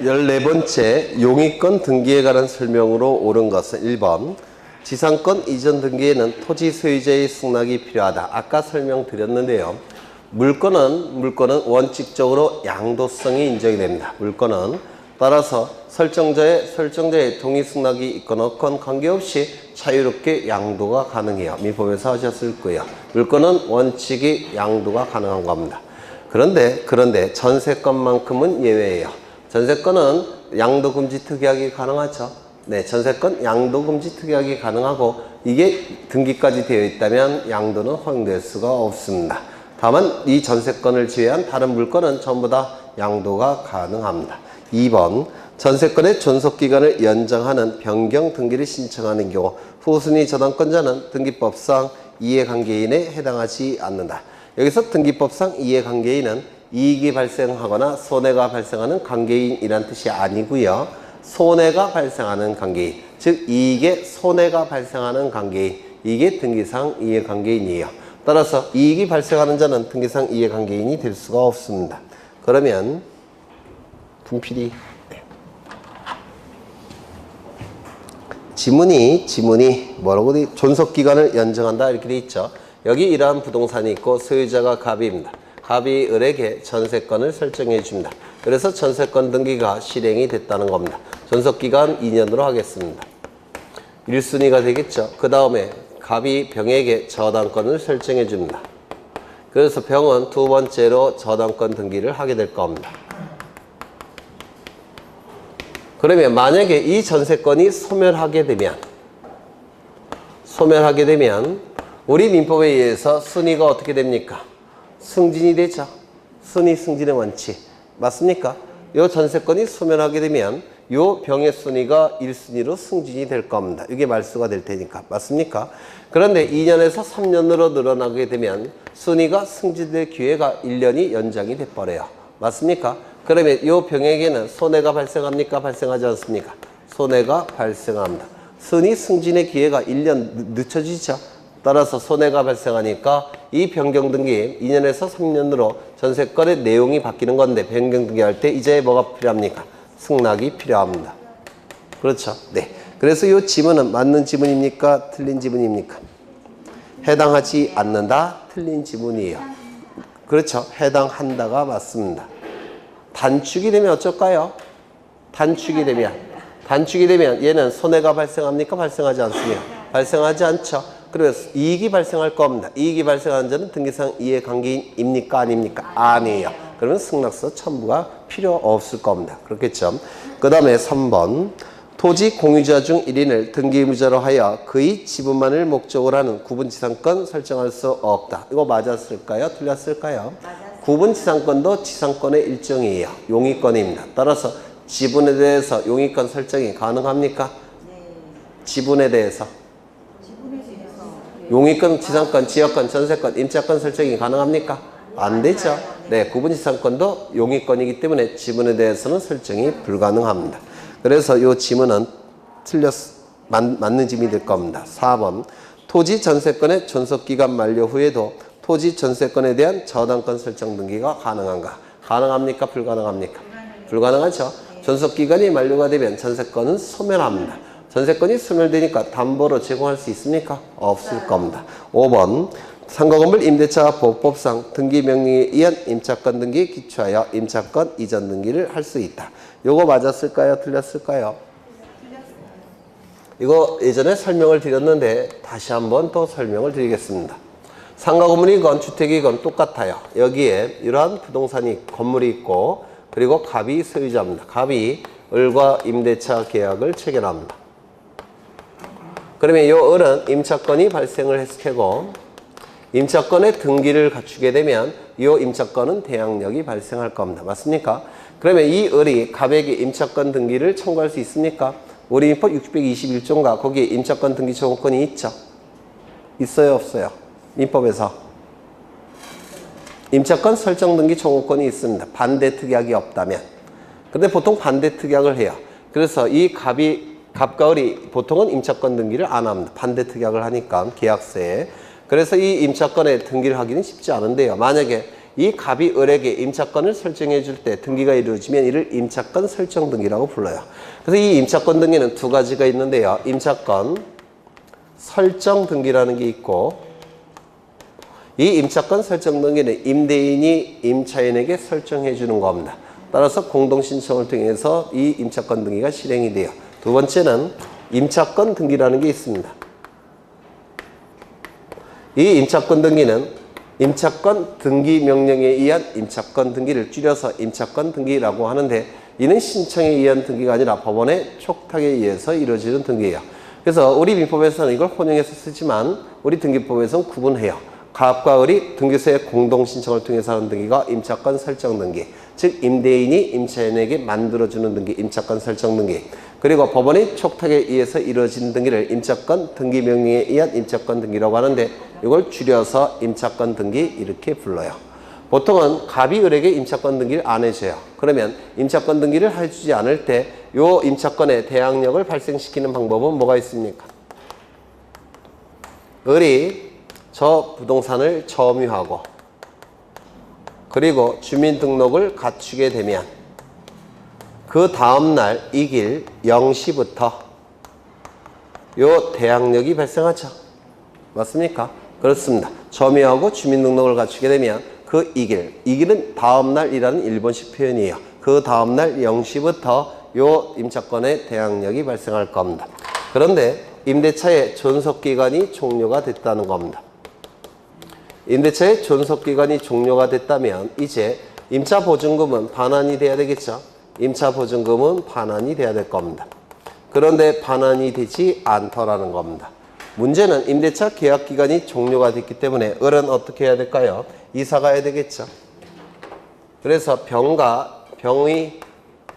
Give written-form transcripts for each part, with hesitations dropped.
14번째 용의권 등기에 관한 설명으로 옳은 것은 1번 지상권 이전 등기에는 토지 소유자의 승낙이 필요하다. 아까 설명드렸는데요. 물권은 원칙적으로 양도성이 인정이 됩니다. 물권은 따라서 설정자의 동의 승낙이 있건 없건 관계없이 자유롭게 양도가 가능해요. 민법에서 하셨을 거예요. 물권은 원칙이 양도가 가능한 겁니다. 그런데 전세권만큼은 예외예요. 전세권은 양도금지 특약이 가능하죠. 네, 전세권 양도금지 특약이 가능하고 이게 등기까지 되어 있다면 양도는 허용될 수가 없습니다. 다만 이 전세권을 제외한 다른 물건은 전부 다 양도가 가능합니다. 2번 전세권의 존속기간을 연장하는 변경 등기를 신청하는 경우 후순위 저당권자는 등기법상 이해관계인에 해당하지 않는다. 여기서 등기법상 이해관계인은 이익이 발생하거나 손해가 발생하는 관계인이란 뜻이 아니고요. 손해가 발생하는 관계인, 즉 이익에 손해가 발생하는 관계인, 이게 등기상 이해관계인이에요. 따라서 이익이 발생하는 자는 등기상 이해관계인이 될 수가 없습니다. 그러면 분필이 지문이 뭐라고 돼? 존속기간을 연장한다 이렇게 돼 있죠. 여기 이러한 부동산이 있고 소유자가 갑이입니다. 갑이 을에게 전세권을 설정해 줍니다. 그래서 전세권 등기가 실행이 됐다는 겁니다. 존속기간 2년으로 하겠습니다. 1순위가 되겠죠. 그 다음에 갑이 병에게 저당권을 설정해 줍니다. 그래서 병은 두 번째로 저당권 등기를 하게 될 겁니다. 그러면 만약에 이 전세권이 소멸하게 되면 우리 민법에 의해서 순위가 어떻게 됩니까? 승진이 되죠. 순위 승진의 원칙. 맞습니까? 이 전세권이 소멸하게 되면 이 병의 순위가 1순위로 승진이 될 겁니다. 이게 말수가 될 테니까. 맞습니까? 그런데 2년에서 3년으로 늘어나게 되면 순위가 승진될 기회가 1년이 연장이 돼버려요. 맞습니까? 그러면 이 병에게는 손해가 발생합니까? 발생하지 않습니까? 손해가 발생합니다. 순위 승진의 기회가 1년 늦춰지죠. 따라서 손해가 발생하니까 이 변경등기 2년에서 3년으로 전세권의 내용이 바뀌는 건데 변경등기 할 때 이제 뭐가 필요합니까? 승낙이 필요합니다. 그렇죠? 네. 그래서 이 지문은 맞는 지문입니까? 틀린 지문입니까? 해당하지 않는다? 틀린 지문이에요. 그렇죠? 해당한다가 맞습니다. 단축이 되면 어쩔까요? 단축이 되면 얘는 손해가 발생합니까? 발생하지 않습니까? 발생하지 않죠. 그래서 이익이 발생할 겁니다. 이익이 발생하는 자는 등기상 이해관계인입니까? 아닙니까? 아니에요. 그러면 승낙서 첨부가 필요 없을 겁니다. 그렇겠죠? 그 다음에 3번 토지 공유자 중 1인을 등기의무자로 하여 그의 지분만을 목적으로 하는 구분지상권 설정할 수 없다. 이거 맞았을까요? 틀렸을까요? 구분지상권도 지상권의 일종이에요. 용의권입니다. 따라서 지분에 대해서 용의권 설정이 가능합니까? 지분에 대해서 용의권, 지상권, 지역권, 전세권, 임차권 설정이 가능합니까? 안 되죠. 네, 구분지상권도 용의권이기 때문에 지분에 대해서는 설정이 불가능합니다. 그래서 이 지문은 맞는 지문이 될 겁니다. 4번 토지 전세권의 존속기간 만료 후에도 토지 전세권에 대한 저당권 설정 등기가 가능한가? 가능합니까? 불가능합니까? 불가능하죠. 존속기간이 만료가 되면 전세권은 소멸합니다. 전세권이 소멸되니까 담보로 제공할 수 있습니까? 없을 겁니다. 5번 상가건물 임대차 보호법상 등기명령에 의한 임차권 등기에 기초하여 임차권 이전 등기를 할 수 있다. 요거 맞았을까요? 틀렸을까요? 이거 예전에 설명을 드렸는데 다시 한번 또 설명을 드리겠습니다. 상가건물이건 주택이건 똑같아요. 여기에 이러한 부동산이 건물이 있고 그리고 갑이 소유자입니다. 갑이 을과 임대차 계약을 체결합니다. 그러면 이 을은 임차권이 발생을 했을 테고 임차권의 등기를 갖추게 되면 이 임차권은 대항력이 발생할 겁니다. 맞습니까? 그러면 이 을이 갑에게 임차권 등기를 청구할 수 있습니까? 우리 민법 621조인가 거기에 임차권 등기 청구권이 있죠? 있어요? 없어요? 민법에서 임차권 설정 등기 청구권이 있습니다. 반대 특약이 없다면. 근데 보통 반대 특약을 해요. 그래서 이 갑과 을이 보통은 임차권 등기를 안 합니다. 반대 특약을 하니까 계약서에. 그래서 이 임차권의 등기를 하기는 쉽지 않은데요. 만약에 이 갑이 을에게 임차권을 설정해 줄 때 등기가 이루어지면 이를 임차권 설정 등기라고 불러요. 그래서 이 임차권 등기는 두 가지가 있는데요. 임차권 설정 등기라는 게 있고, 이 임차권 설정 등기는 임대인이 임차인에게 설정해 주는 겁니다. 따라서 공동신청을 통해서 이 임차권 등기가 실행이 돼요. 두 번째는 임차권 등기라는 게 있습니다. 이 임차권 등기는 임차권 등기 명령에 의한 임차권 등기를 줄여서 임차권 등기라고 하는데, 이는 신청에 의한 등기가 아니라 법원의 촉탁에 의해서 이루어지는 등기예요. 그래서 우리 민법에서는 이걸 혼용해서 쓰지만 우리 등기법에서는 구분해요. 갑과 을이 등기소에 공동신청을 통해서 하는 등기가 임차권 설정 등기, 즉 임대인이 임차인에게 만들어주는 등기, 임차권 설정 등기, 그리고 법원의 촉탁에 의해서 이루어진 등기를 임차권 등기 명령에 의한 임차권 등기라고 하는데, 이걸 줄여서 임차권 등기 이렇게 불러요. 보통은 갑이 을에게 임차권 등기를 안 해줘요. 그러면 임차권 등기를 해주지 않을 때 이 임차권의 대항력을 발생시키는 방법은 뭐가 있습니까? 을이 저 부동산을 점유하고 그리고 주민등록을 갖추게 되면 그 다음날 이길 0시부터 요 대항력이 발생하죠. 맞습니까? 그렇습니다. 점유하고 주민등록을 갖추게 되면 그 이길은 다음날이라는 일본식 표현이에요. 그 다음날 0시부터 요 임차권의 대항력이 발생할 겁니다. 그런데 임대차의 존속기간이 종료가 됐다는 겁니다. 임대차의 존속기간이 종료가 됐다면 이제 임차보증금은 반환이 돼야 되겠죠. 임차보증금은 반환이 돼야 될 겁니다. 그런데 반환이 되지 않더라는 겁니다. 문제는 임대차 계약기간이 종료가 됐기 때문에 을은 어떻게 해야 될까요? 이사 가야 되겠죠. 그래서 병의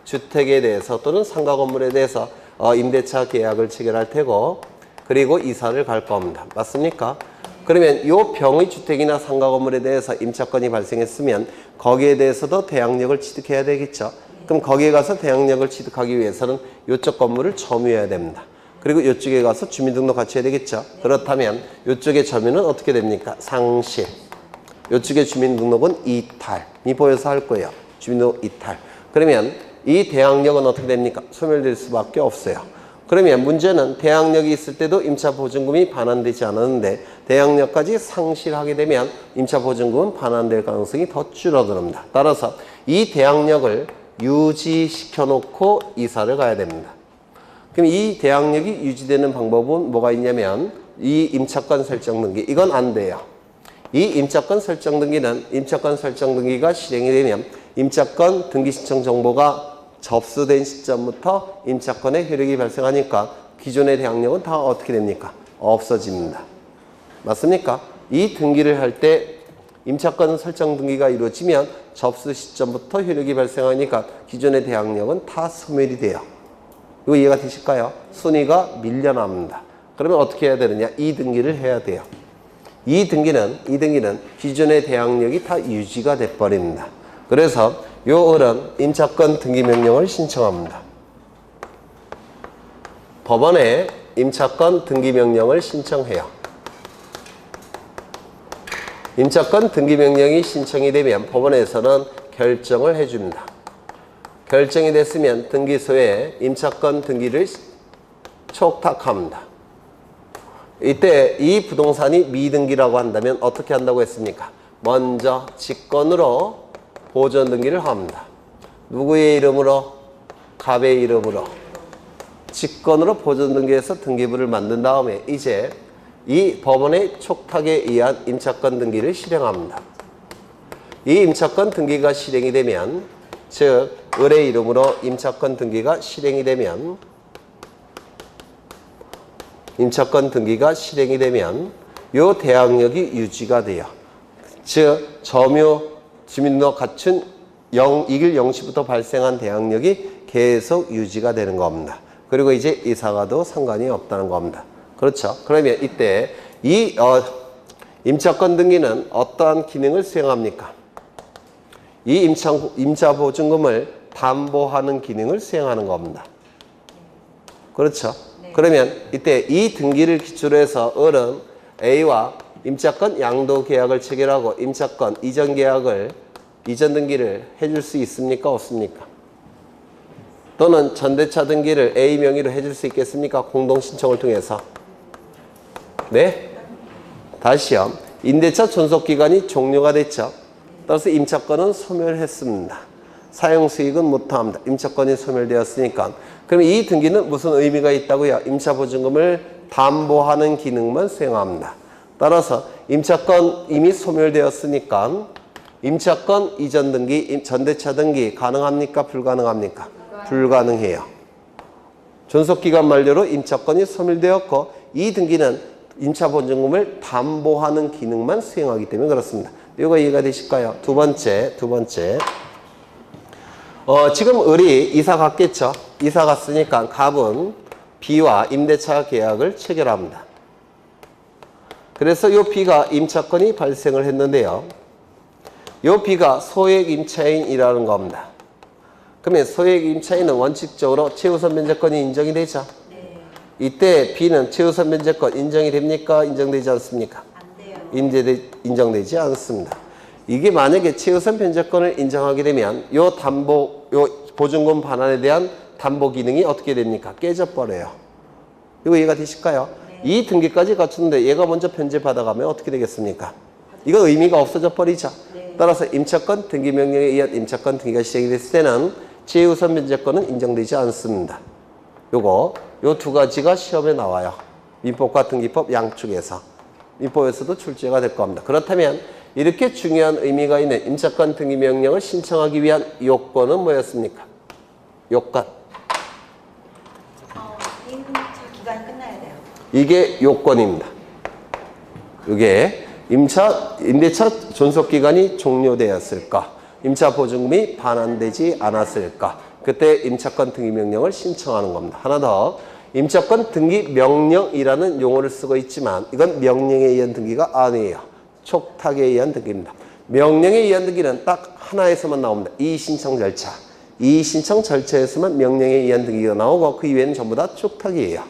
주택에 대해서 또는 상가 건물에 대해서 임대차 계약을 체결할 테고, 그리고 이사를 갈 겁니다. 맞습니까? 그러면 이 병의 주택이나 상가 건물에 대해서 임차권이 발생했으면 거기에 대해서도 대항력을 취득해야 되겠죠. 그럼 거기에 가서 대항력을 취득하기 위해서는 이쪽 건물을 점유해야 됩니다. 그리고 이쪽에 가서 주민등록 갖춰야 되겠죠. 그렇다면 이쪽의 점유는 어떻게 됩니까? 상실. 이쪽의 주민등록은 이탈. 민법에서 할 거예요. 주민등록 이탈. 그러면 이 대항력은 어떻게 됩니까? 소멸될 수밖에 없어요. 그러면 문제는 대항력이 있을 때도 임차보증금이 반환되지 않았는데 대항력까지 상실하게 되면 임차보증금은 반환될 가능성이 더 줄어듭니다. 따라서 이 대항력을 유지시켜 놓고 이사를 가야 됩니다. 그럼 이 대항력이 유지되는 방법은 뭐가 있냐면 이 임차권 설정 등기, 이건 안 돼요. 이 임차권 설정 등기는 임차권 설정 등기가 실행이 되면 임차권 등기 신청 정보가 접수된 시점부터 임차권의 효력이 발생하니까 기존의 대항력은 다 어떻게 됩니까? 없어집니다. 맞습니까? 이 등기를 할 때 임차권 설정 등기가 이루어지면 접수 시점부터 효력이 발생하니까 기존의 대항력은 다 소멸이 돼요. 이거 이해가 되실까요? 순위가 밀려납니다. 그러면 어떻게 해야 되느냐? 이 등기를 해야 돼요. 이 등기는 기존의 대항력이 다 유지가 돼버립니다. 그래서 요 을은 임차권 등기 명령을 신청합니다. 법원에 임차권 등기 명령을 신청해요. 임차권 등기 명령이 신청이 되면 법원에서는 결정을 해줍니다. 결정이 됐으면 등기소에 임차권 등기를 촉탁합니다. 이때 이 부동산이 미등기라고 한다면 어떻게 한다고 했습니까? 먼저 직권으로 보존 등기를 합니다. 누구의 이름으로? 갑의 이름으로. 직권으로 보존 등기해서 등기부를 만든 다음에 이제 이 법원의 촉탁에 의한 임차권 등기를 실행합니다. 이 임차권 등기가 실행이 되면, 즉 을의 이름으로 임차권 등기가 실행이 되면 요 대항력이 유지가 돼요. 즉 점유 주민등록 갖춘 이길 0시부터 발생한 대항력이 계속 유지가 되는 겁니다. 그리고 이제 이사가도 상관이 없다는 겁니다. 그렇죠? 그러면 이때 이 임차권 등기는 어떠한 기능을 수행합니까? 이 임차보증금을 담보하는 기능을 수행하는 겁니다. 그렇죠? 네. 그러면 이때 이 등기를 기초로 해서 을은 A와 임차권 양도 계약을 체결하고 임차권 이전 계약을 이전 등기를 해줄 수 있습니까? 없습니까? 또는 전대차 등기를 A 명의로 해줄 수 있겠습니까? 공동신청을 통해서. 네? 다시요. 임대차 존속기간이 종료가 됐죠. 따라서 임차권은 소멸했습니다. 사용수익은 못합니다. 임차권이 소멸되었으니까. 그럼 이 등기는 무슨 의미가 있다고요? 임차보증금을 담보하는 기능만 수행합니다. 따라서 임차권 이미 소멸되었으니까 임차권 이전 등기, 전대차 등기 가능합니까? 불가능합니까? 불가능해요. 존속기간 만료로 임차권이 소멸되었고 이 등기는 임차보증금을 담보하는 기능만 수행하기 때문에 그렇습니다. 이거 이해가 되실까요? 두 번째. 지금 을이 이사 갔겠죠? 이사 갔으니까 갑은 B와 임대차 계약을 체결합니다. 그래서 이 B가 임차권이 발생을 했는데요. 이 B가 소액 임차인이라는 겁니다. 그러면 소액 임차인은 원칙적으로 최우선 면제권이 인정이 되죠? 네. 이때 B는 최우선 면제권 인정이 됩니까? 인정되지 않습니까? 안 돼요. 인정되지 않습니다. 이게 만약에 최우선 면제권을 인정하게 되면 요 보증금 반환에 대한 담보 기능이 어떻게 됩니까? 깨져버려요. 이거 이해가 되실까요? 네. 이 등기까지 갖췄는데 얘가 먼저 편제 받아가면 어떻게 되겠습니까? 이거 의미가 없어져 버리죠. 네. 따라서 임차권 등기 명령에 의한 임차권 등기가 시작이 됐을 때는 최우선 면제권은 인정되지 않습니다. 요 두 가지가 시험에 나와요. 민법과 등기법 양쪽에서. 민법에서도 출제가 될 겁니다. 그렇다면 이렇게 중요한 의미가 있는 임차권 등기 명령을 신청하기 위한 요건은 뭐였습니까? 요건. 임차 기간이 끝나야 돼요. 이게 요건입니다. 이게 임대차 존속기간이 종료되었을까? 임차 보증금이 반환되지 않았을까? 그때 임차권 등기 명령을 신청하는 겁니다. 하나 더. 임차권 등기 명령이라는 용어를 쓰고 있지만 이건 명령에 의한 등기가 아니에요. 촉탁에 의한 등기입니다. 명령에 의한 등기는 딱 하나에서만 나옵니다. 이의신청 절차. 이의신청 절차에서만 명령에 의한 등기가 나오고 그 이외에는 전부 다 촉탁이에요.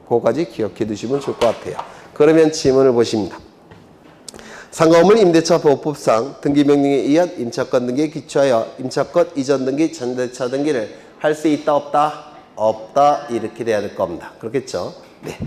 그거까지 기억해 두시면 좋을 것 같아요. 그러면 질문을 보십니다. 상가건물 임대차 보호법상 등기명령에 의한 임차권 등기에 기초하여 임차권 이전 등기, 전대차 등기를 할 수 있다 없다? 없다 이렇게 돼야 될 겁니다. 그렇겠죠? 네.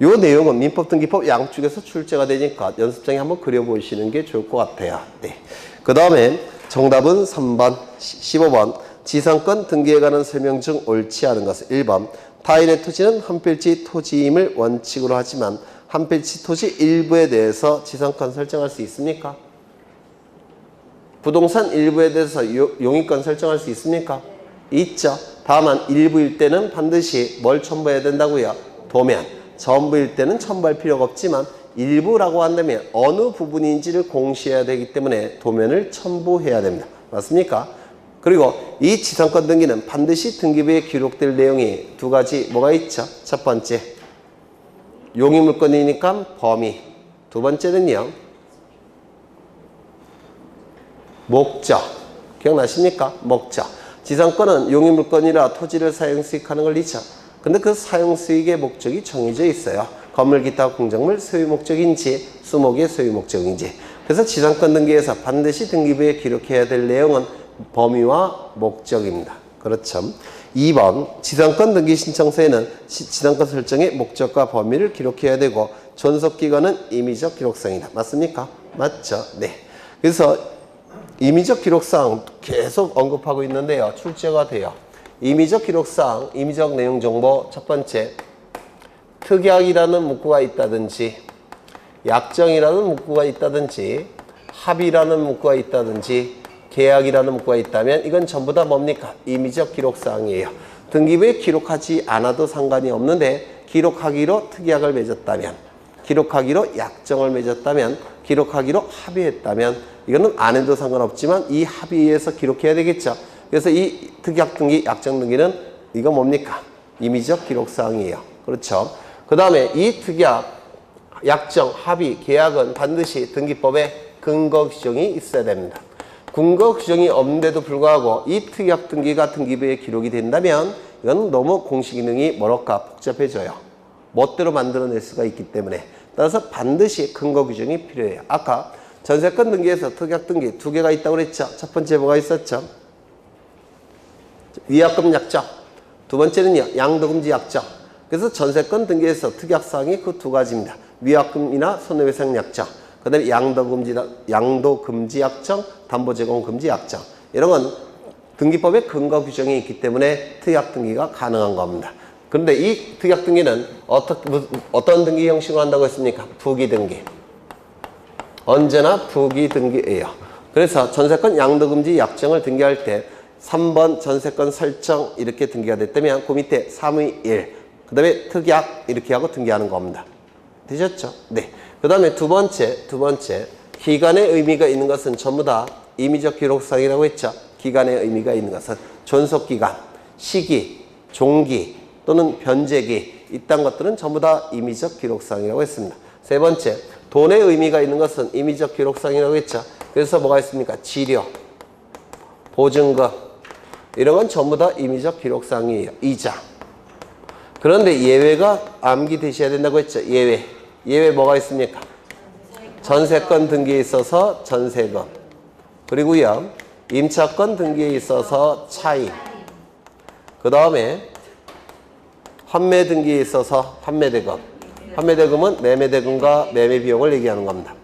요 내용은 민법 등기법 양쪽에서 출제가 되니까 연습장에 한번 그려보시는 게 좋을 것 같아요. 네. 그 다음에 정답은 3번, 15번 지상권 등기에 관한 설명 중 옳지 않은 것은 1번 타인의 토지는 한 필지 토지임을 원칙으로 하지만 한 필지 토지 일부에 대해서 지상권 설정할 수 있습니까? 부동산 일부에 대해서 용의권 설정할 수 있습니까? 있죠. 다만 일부일 때는 반드시 뭘 첨부해야 된다고요? 도면. 전부일 때는 첨부할 필요가 없지만 일부라고 한다면 어느 부분인지를 공시해야 되기 때문에 도면을 첨부해야 됩니다. 맞습니까? 그리고 이 지상권 등기는 반드시 등기부에 기록될 내용이 두 가지 뭐가 있죠? 첫 번째, 용의물권이니까 범위. 두 번째는요, 목적. 기억나십니까? 목적. 지상권은 용의물권이라 토지를 사용수익하는 걸 있죠. 근데 그 사용수익의 목적이 정해져 있어요. 건물, 기타, 공작물 소유 목적인지 수목의 소유 목적인지. 그래서 지상권 등기에서 반드시 등기부에 기록해야 될 내용은 범위와 목적입니다. 그렇죠. 2번 지상권 등기 신청서에는 지상권 설정의 목적과 범위를 기록해야 되고 존속기간은 임의적 기록상이다. 맞습니까? 맞죠? 네. 그래서 임의적 기록상 계속 언급하고 있는데요. 출제가 돼요. 임의적 기록상, 임의적 내용 정보 첫 번째, 특약이라는 문구가 있다든지 약정이라는 문구가 있다든지 합의라는 문구가 있다든지 계약이라는 문구가 있다면 이건 전부 다 뭡니까? 임의적 기록사항이에요. 등기부에 기록하지 않아도 상관이 없는데 기록하기로 특약을 맺었다면, 기록하기로 약정을 맺었다면, 기록하기로 합의했다면 이거는 안 해도 상관없지만 이 합의에서 기록해야 되겠죠. 그래서 이 특약 등기, 약정 등기는 이거 뭡니까? 임의적 기록사항이에요. 그렇죠. 그 다음에 이 특약, 약정, 합의, 계약은 반드시 등기법에 근거 규정이 있어야 됩니다. 근거 규정이 없는데도 불구하고 이 특약 등기가 등기부에 기록이 된다면 이건 너무 공시 기능이 뭐랄까 복잡해져요. 멋대로 만들어낼 수가 있기 때문에 따라서 반드시 근거 규정이 필요해요. 아까 전세권 등기에서 특약 등기 두 개가 있다고 그랬죠. 첫 번째 뭐가 있었죠? 위약금 약정. 두 번째는요, 양도금지 약정. 그래서 전세권 등기에서 특약사항이 그 두 가지입니다. 위약금이나 손해배상 약정. 그 다음에 양도금지 약정, 담보제공금지 약정. 이런 건 등기법에 근거 규정이 있기 때문에 특약 등기가 가능한 겁니다. 그런데 이 특약 등기는 어떤 등기 형식으로 한다고 했습니까? 부기 등기. 언제나 부기 등기예요. 그래서 전세권 양도금지 약정을 등기할 때 3번 전세권 설정 이렇게 등기가 됐다면 그 밑에 3의 1, 그 다음에 특약 이렇게 하고 등기하는 겁니다. 되셨죠? 네. 그 다음에 두 번째 기간의 의미가 있는 것은 전부 다 임의적 기록상이라고 했죠. 기간의 의미가 있는 것은 존속기간, 시기, 종기 또는 변제기 이딴 것들은 전부 다 임의적 기록상이라고 했습니다. 세 번째, 돈의 의미가 있는 것은 임의적 기록상이라고 했죠. 그래서 뭐가 있습니까? 지료, 보증금 이런 건 전부 다 임의적 기록상이에요. 이자. 그런데 예외가 암기되셔야 된다고 했죠. 예외 뭐가 있습니까? 전세권 등기에 있어서 전세금, 그리고요 임차권 등기에 있어서 차임, 그 다음에 환매 등기에 있어서 환매대금. 환매대금은 매매대금과 매매비용을 얘기하는 겁니다.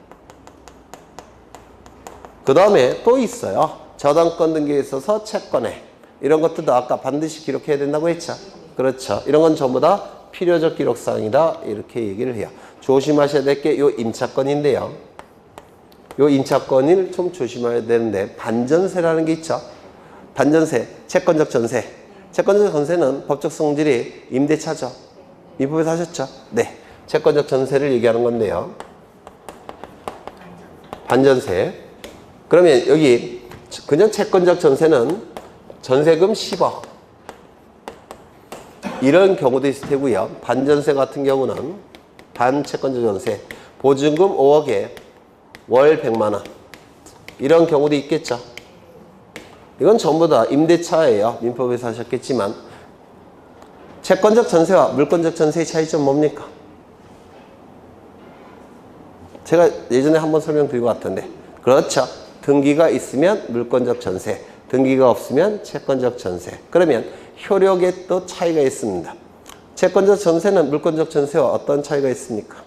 그 다음에 또 있어요. 저당권 등기에 있어서 채권회. 이런 것들도 아까 반드시 기록해야 된다고 했죠. 그렇죠. 이런 건 전부 다 필요적 기록사항이다 이렇게 얘기를 해요. 조심하셔야 될 게 요 임차권인데요. 요 임차권을 좀 조심해야 되는데 반전세라는 게 있죠. 반전세, 채권적 전세. 채권적 전세는 법적 성질이 임대차죠. 민법에서 하셨죠? 네. 채권적 전세를 얘기하는 건데요. 반전세. 그러면 여기 그냥 채권적 전세는 전세금 10억. 이런 경우도 있을 테고요. 반전세 같은 경우는 반채권적 전세. 보증금 5억에 월 100만 원. 이런 경우도 있겠죠. 이건 전부 다 임대차예요. 민법에서 하셨겠지만 채권적 전세와 물권적 전세의 차이점 뭡니까? 제가 예전에 한번 설명드린 것 같은데 그렇죠. 등기가 있으면 물권적 전세, 등기가 없으면 채권적 전세. 그러면 효력에 또 차이가 있습니다. 채권적 전세는 물권적 전세와 어떤 차이가 있습니까?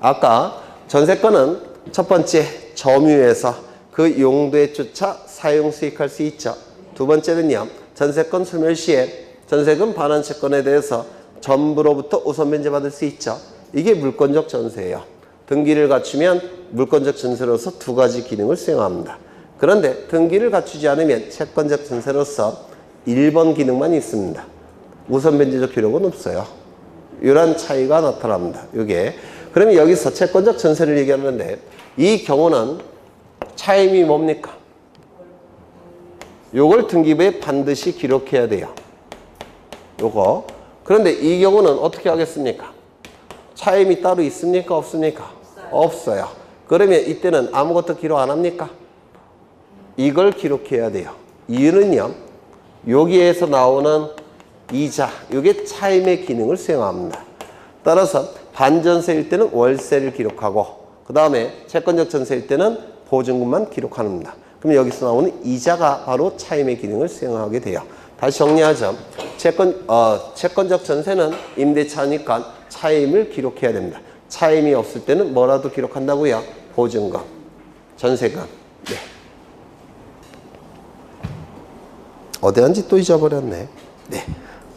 아까 전세권은 첫 번째 점유에서 그 용도에 쫓아 사용 수익할 수 있죠. 두 번째는요. 전세권 소멸 시에 전세금 반환 채권에 대해서 전부로부터 우선 면제받을 수 있죠. 이게 물권적 전세예요. 등기를 갖추면 물권적 전세로서 두 가지 기능을 수행합니다. 그런데 등기를 갖추지 않으면 채권적 전세로서 1번 기능만 있습니다. 우선 면제적 효력은 없어요. 이런 차이가 나타납니다. 이게. 그러면 여기서 채권적 전세를 얘기하는데 이 경우는 차임이 뭡니까? 요걸 등기부에 반드시 기록해야 돼요. 요거. 그런데 이 경우는 어떻게 하겠습니까? 차임이 따로 있습니까? 없습니까? 없어요. 그러면 이때는 아무것도 기록 안 합니까? 이걸 기록해야 돼요. 이유는요. 여기에서 나오는 이자, 이게 차임의 기능을 수행합니다. 따라서 반전세일 때는 월세를 기록하고 그 다음에 채권적 전세일 때는 보증금만 기록합니다. 그럼 여기서 나오는 이자가 바로 차임의 기능을 수행하게 돼요. 다시 정리하죠. 채권적 전세는 임대차니까 차임을 기록해야 됩니다. 차임이 없을 때는 뭐라도 기록한다고요? 보증금, 전세금. 네. 어디 한지 또 잊어버렸네. 네.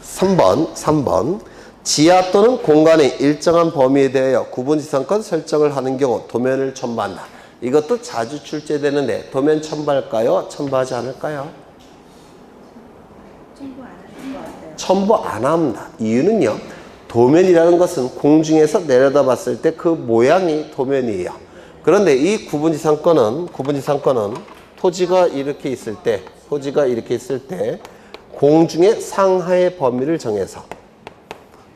3번. 지하 또는 공간의 일정한 범위에 대하여 구분지상권 설정을 하는 경우 도면을 첨부한다. 이것도 자주 출제되는데 도면 첨부할까요? 첨부하지 않을까요? 첨부 안 하는 것 같아요. 첨부 안 합니다. 이유는요. 도면이라는 것은 공중에서 내려다 봤을 때 그 모양이 도면이에요. 그런데 이 구분지상권은 토지가 이렇게 있을 때 공중의 상하의 범위를 정해서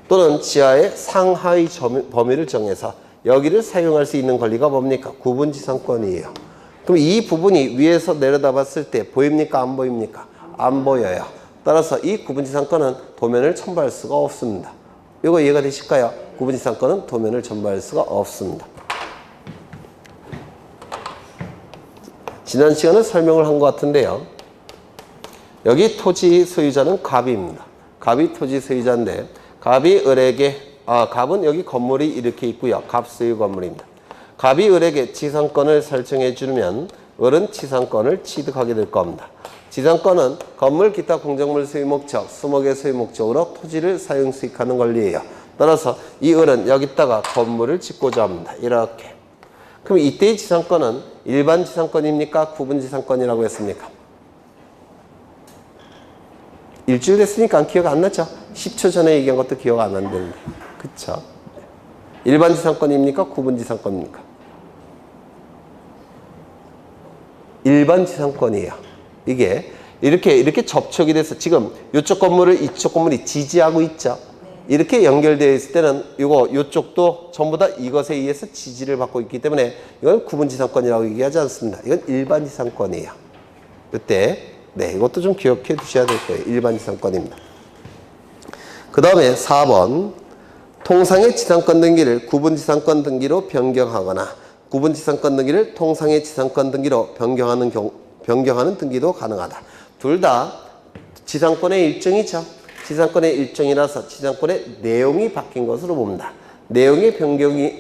또는 지하의 상하의 범위를 정해서 여기를 사용할 수 있는 권리가 뭡니까? 구분지상권이에요. 그럼 이 부분이 위에서 내려다 봤을 때 보입니까? 안 보입니까? 안 보여요. 따라서 이 구분지상권은 도면을 첨부할 수가 없습니다. 이거 이해가 되실까요? 구분지상권은 도면을 첨부할 수가 없습니다. 지난 시간에 설명을 한 것 같은데요. 여기 토지 소유자는 갑입니다. 갑이 토지 소유자인데 갑이 을에게 갑은 여기 건물이 이렇게 있고요. 갑 소유 건물입니다. 갑이 을에게 지상권을 설정해 주면 을은 지상권을 취득하게 될 겁니다. 지상권은 건물 기타 공작물 소유 목적, 수목의 소유 목적으로 토지를 사용 수익하는 권리예요. 따라서 이 을은 여기다가 건물을 짓고자 합니다. 이렇게. 그럼 이때의 지상권은 일반 지상권입니까? 구분 지상권이라고 했습니까? 일주일 됐으니까 기억 안 나죠? 10초 전에 얘기한 것도 기억 안 난다는데. 그쵸? 일반 지상권입니까? 구분 지상권입니까? 일반 지상권이에요. 이게 이렇게 접촉이 돼서 지금 이쪽 건물을 이쪽 건물이 지지하고 있죠? 이렇게 연결되어 있을 때는 이쪽도 전부 다 이것에 의해서 지지를 받고 있기 때문에 이건 구분 지상권이라고 얘기하지 않습니다. 이건 일반 지상권이에요. 이때 이것도 좀 기억해 두셔야 될 거예요. 일반 지상권입니다. 그 다음에 4번 통상의 지상권 등기를 구분 지상권 등기로 변경하거나 구분 지상권 등기를 통상의 지상권 등기로 변경하는 등기도 가능하다. 둘 다 지상권의 일정이죠. 지상권의 일정이라서 지상권의 내용이 바뀐 것으로 봅니다. 내용의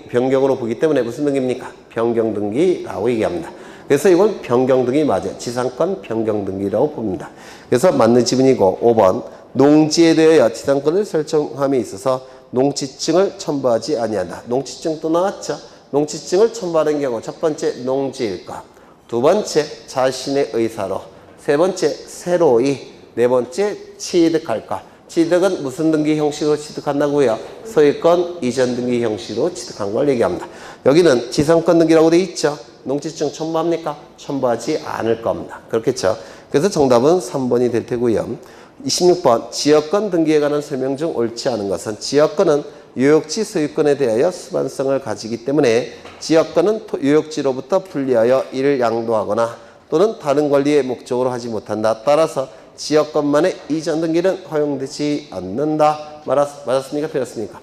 변경으로 보기 때문에 무슨 등기입니까? 변경 등기라고 얘기합니다. 그래서 이건 변경 등기 맞아요. 지상권 변경 등기라고 봅니다. 그래서 맞는 지문이고 5번 농지에 대하여 지상권을 설정함에 있어서 농지증을 첨부하지 아니한다. 농지증 또 나왔죠. 농지증을 첨부하는 경우 첫 번째 농지일까, 두 번째 자신의 의사로, 세 번째 새로이, 네 번째 취득할까. 취득은 무슨 등기 형식으로 취득한다고요? 소유권 이전 등기 형식으로 취득한 걸 얘기합니다. 여기는 지상권 등기라고 되어 있죠. 농지증 첨부합니까? 첨부하지 않을 겁니다. 그렇겠죠. 그래서 정답은 3번이 될 테고요. 26번 지역권 등기에 관한 설명 중 옳지 않은 것은 지역권은 유역지 소유권에 대하여 수반성을 가지기 때문에 지역권은 유역지로부터 분리하여 이를 양도하거나 또는 다른 권리의 목적으로 하지 못한다. 따라서 지역권만의 이전 등기는 허용되지 않는다. 맞았습니까? 틀렸습니까?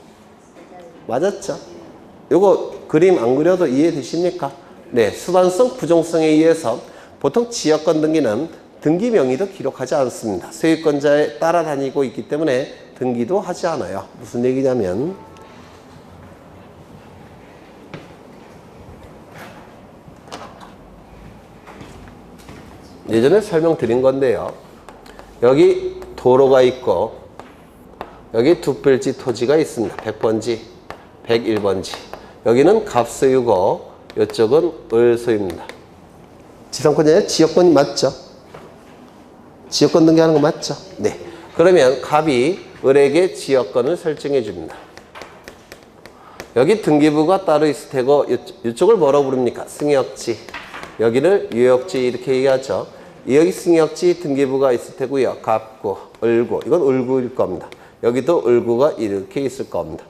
맞았죠? 요거 그림 안 그려도 이해되십니까? 네, 수반성, 부정성에 의해서 보통 지역권 등기는 등기 명의도 기록하지 않습니다. 소유권자에 따라다니고 있기 때문에 등기도 하지 않아요. 무슨 얘기냐면 예전에 설명드린 건데요. 여기 도로가 있고 여기 두 필지 토지가 있습니다. 100번지, 101번지. 여기는 갑소유고 이쪽은 을소유입니다. 지상권이 아니라 지역권이 맞죠? 지역권 등기하는 거 맞죠? 네. 그러면 갑이 을에게 지역권을 설정해 줍니다. 여기 등기부가 따로 있을 테고 이쪽을 뭐라고 부릅니까? 승역지. 여기를 유역지 이렇게 얘기하죠. 여기 승역지 등기부가 있을 테고요. 갑구, 을구. 이건 을구일 겁니다. 여기도 을구가 이렇게 있을 겁니다.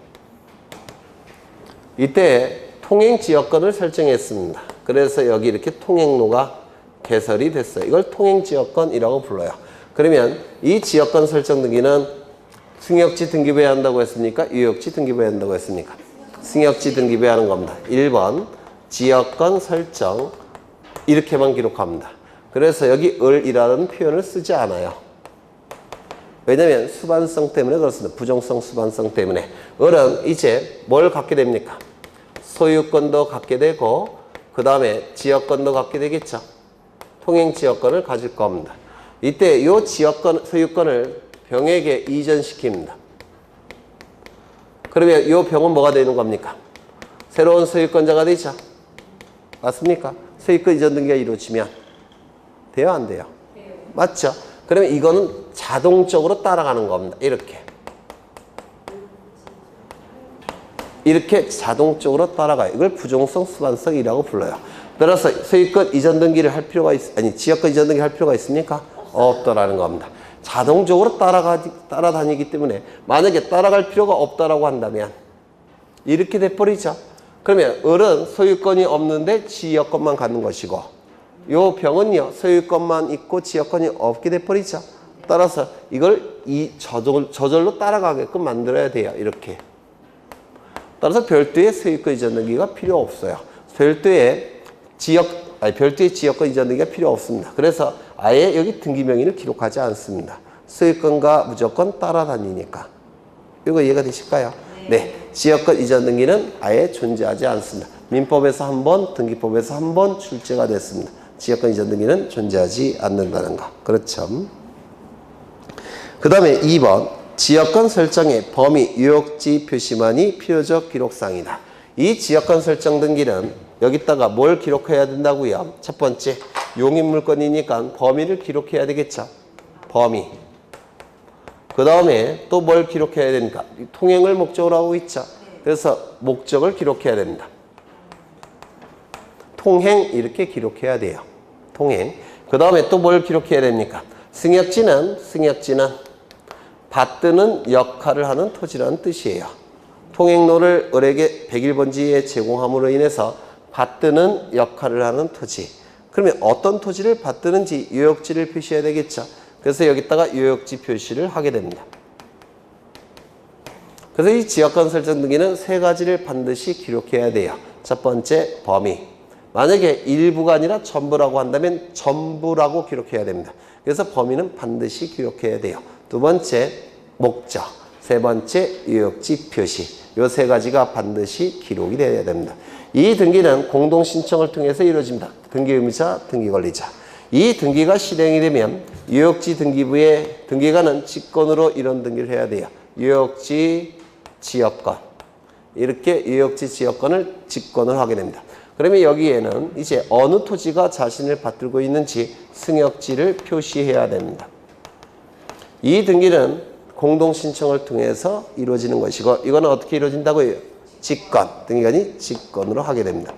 이때 통행지역권을 설정했습니다. 그래서 여기 이렇게 통행로가 개설이 됐어요. 이걸 통행지역권이라고 불러요. 그러면 이 지역권 설정 등기는 승역지 등기부에 한다고 했습니까? 유역지 등기부에 한다고 했습니까? 승역지 등기부에 하는 겁니다. 1번 지역권 설정 이렇게만 기록합니다. 그래서 여기 을이라는 표현을 쓰지 않아요. 왜냐하면 수반성 때문에 그렇습니다. 부정성 수반성 때문에. 을은 이제 뭘 갖게 됩니까? 소유권도 갖게 되고 그 다음에 지역권도 갖게 되겠죠. 통행지역권을 가질 겁니다. 이때 이 지역권, 소유권을 병에게 이전시킵니다. 그러면 이 병은 뭐가 되는 겁니까? 새로운 소유권자가 되죠. 맞습니까? 소유권 이전 등기가 이루어지면 돼요, 안 돼요? 맞죠? 그러면 이거는 자동적으로 따라가는 겁니다. 이렇게 자동적으로 따라가요. 이걸 부정성 수반성이라고 불러요. 따라서 소유권 이전 등기를 할 필요가 지역권 이전 등기 할 필요가 있습니까? 없다라는 겁니다. 자동적으로 따라다니기 때문에 만약에 따라갈 필요가 없다라고 한다면 이렇게 돼버리죠. 그러면 을은 소유권이 없는데 지역권만 갖는 것이고 요 병은요 소유권만 있고 지역권이 없게 돼버리죠. 따라서 이걸 저절로 따라가게끔 만들어야 돼요. 이렇게. 따라서 별도의 소유권 이전 등기가 필요 없어요. 별도의 지역권 이전 등기가 필요 없습니다. 그래서 아예 여기 등기 명의를 기록하지 않습니다. 소유권과 무조건 따라다니니까. 이거 이해가 되실까요? 네. 지역권 이전 등기는 아예 존재하지 않습니다. 민법에서 한 번, 등기법에서 한 번 출제가 됐습니다. 지역권 이전 등기는 존재하지 않는다는 거. 그렇죠. 그 다음에 2번. 지역권 설정의 범위, 유역지 표시만이 필요적 기록사항이다. 이 지역권 설정 등기는 여기다가 뭘 기록해야 된다고요? 첫 번째, 용익물건이니까 범위를 기록해야 되겠죠. 범위. 그 다음에 또 뭘 기록해야 되니까? 통행을 목적으로 하고 있죠. 그래서 목적을 기록해야 됩니다. 통행 이렇게 기록해야 돼요. 통행. 그 다음에 또 뭘 기록해야 됩니까? 승역지는 받드는 역할을 하는 토지라는 뜻이에요. 통행로를 을에게 101번지에 제공함으로 인해서 받드는 역할을 하는 토지. 그러면 어떤 토지를 받드는지 유역지를 표시해야 되겠죠. 그래서 여기다가 유역지 표시를 하게 됩니다. 그래서 이 지역권 설정 등기는 세 가지를 반드시 기록해야 돼요. 첫 번째, 범위. 만약에 일부가 아니라 전부라고 한다면 전부라고 기록해야 됩니다. 그래서 범위는 반드시 기록해야 돼요. 두 번째, 목적. 세 번째, 유역지 표시. 이 세 가지가 반드시 기록이 되어야 됩니다. 이 등기는 공동신청을 통해서 이루어집니다. 등기의무자, 등기권리자. 이 등기가 실행이 되면 유역지 등기부의 등기관은 직권으로 이런 등기를 해야 돼요. 유역지 지역권. 이렇게 유역지 지역권을 직권을 하게 됩니다. 그러면 여기에는 이제 어느 토지가 자신을 받들고 있는지 승역지를 표시해야 됩니다. 이 등기는 공동신청을 통해서 이루어지는 것이고 이거는 어떻게 이루어진다고요? 직권. 등기관이 직권으로 하게 됩니다.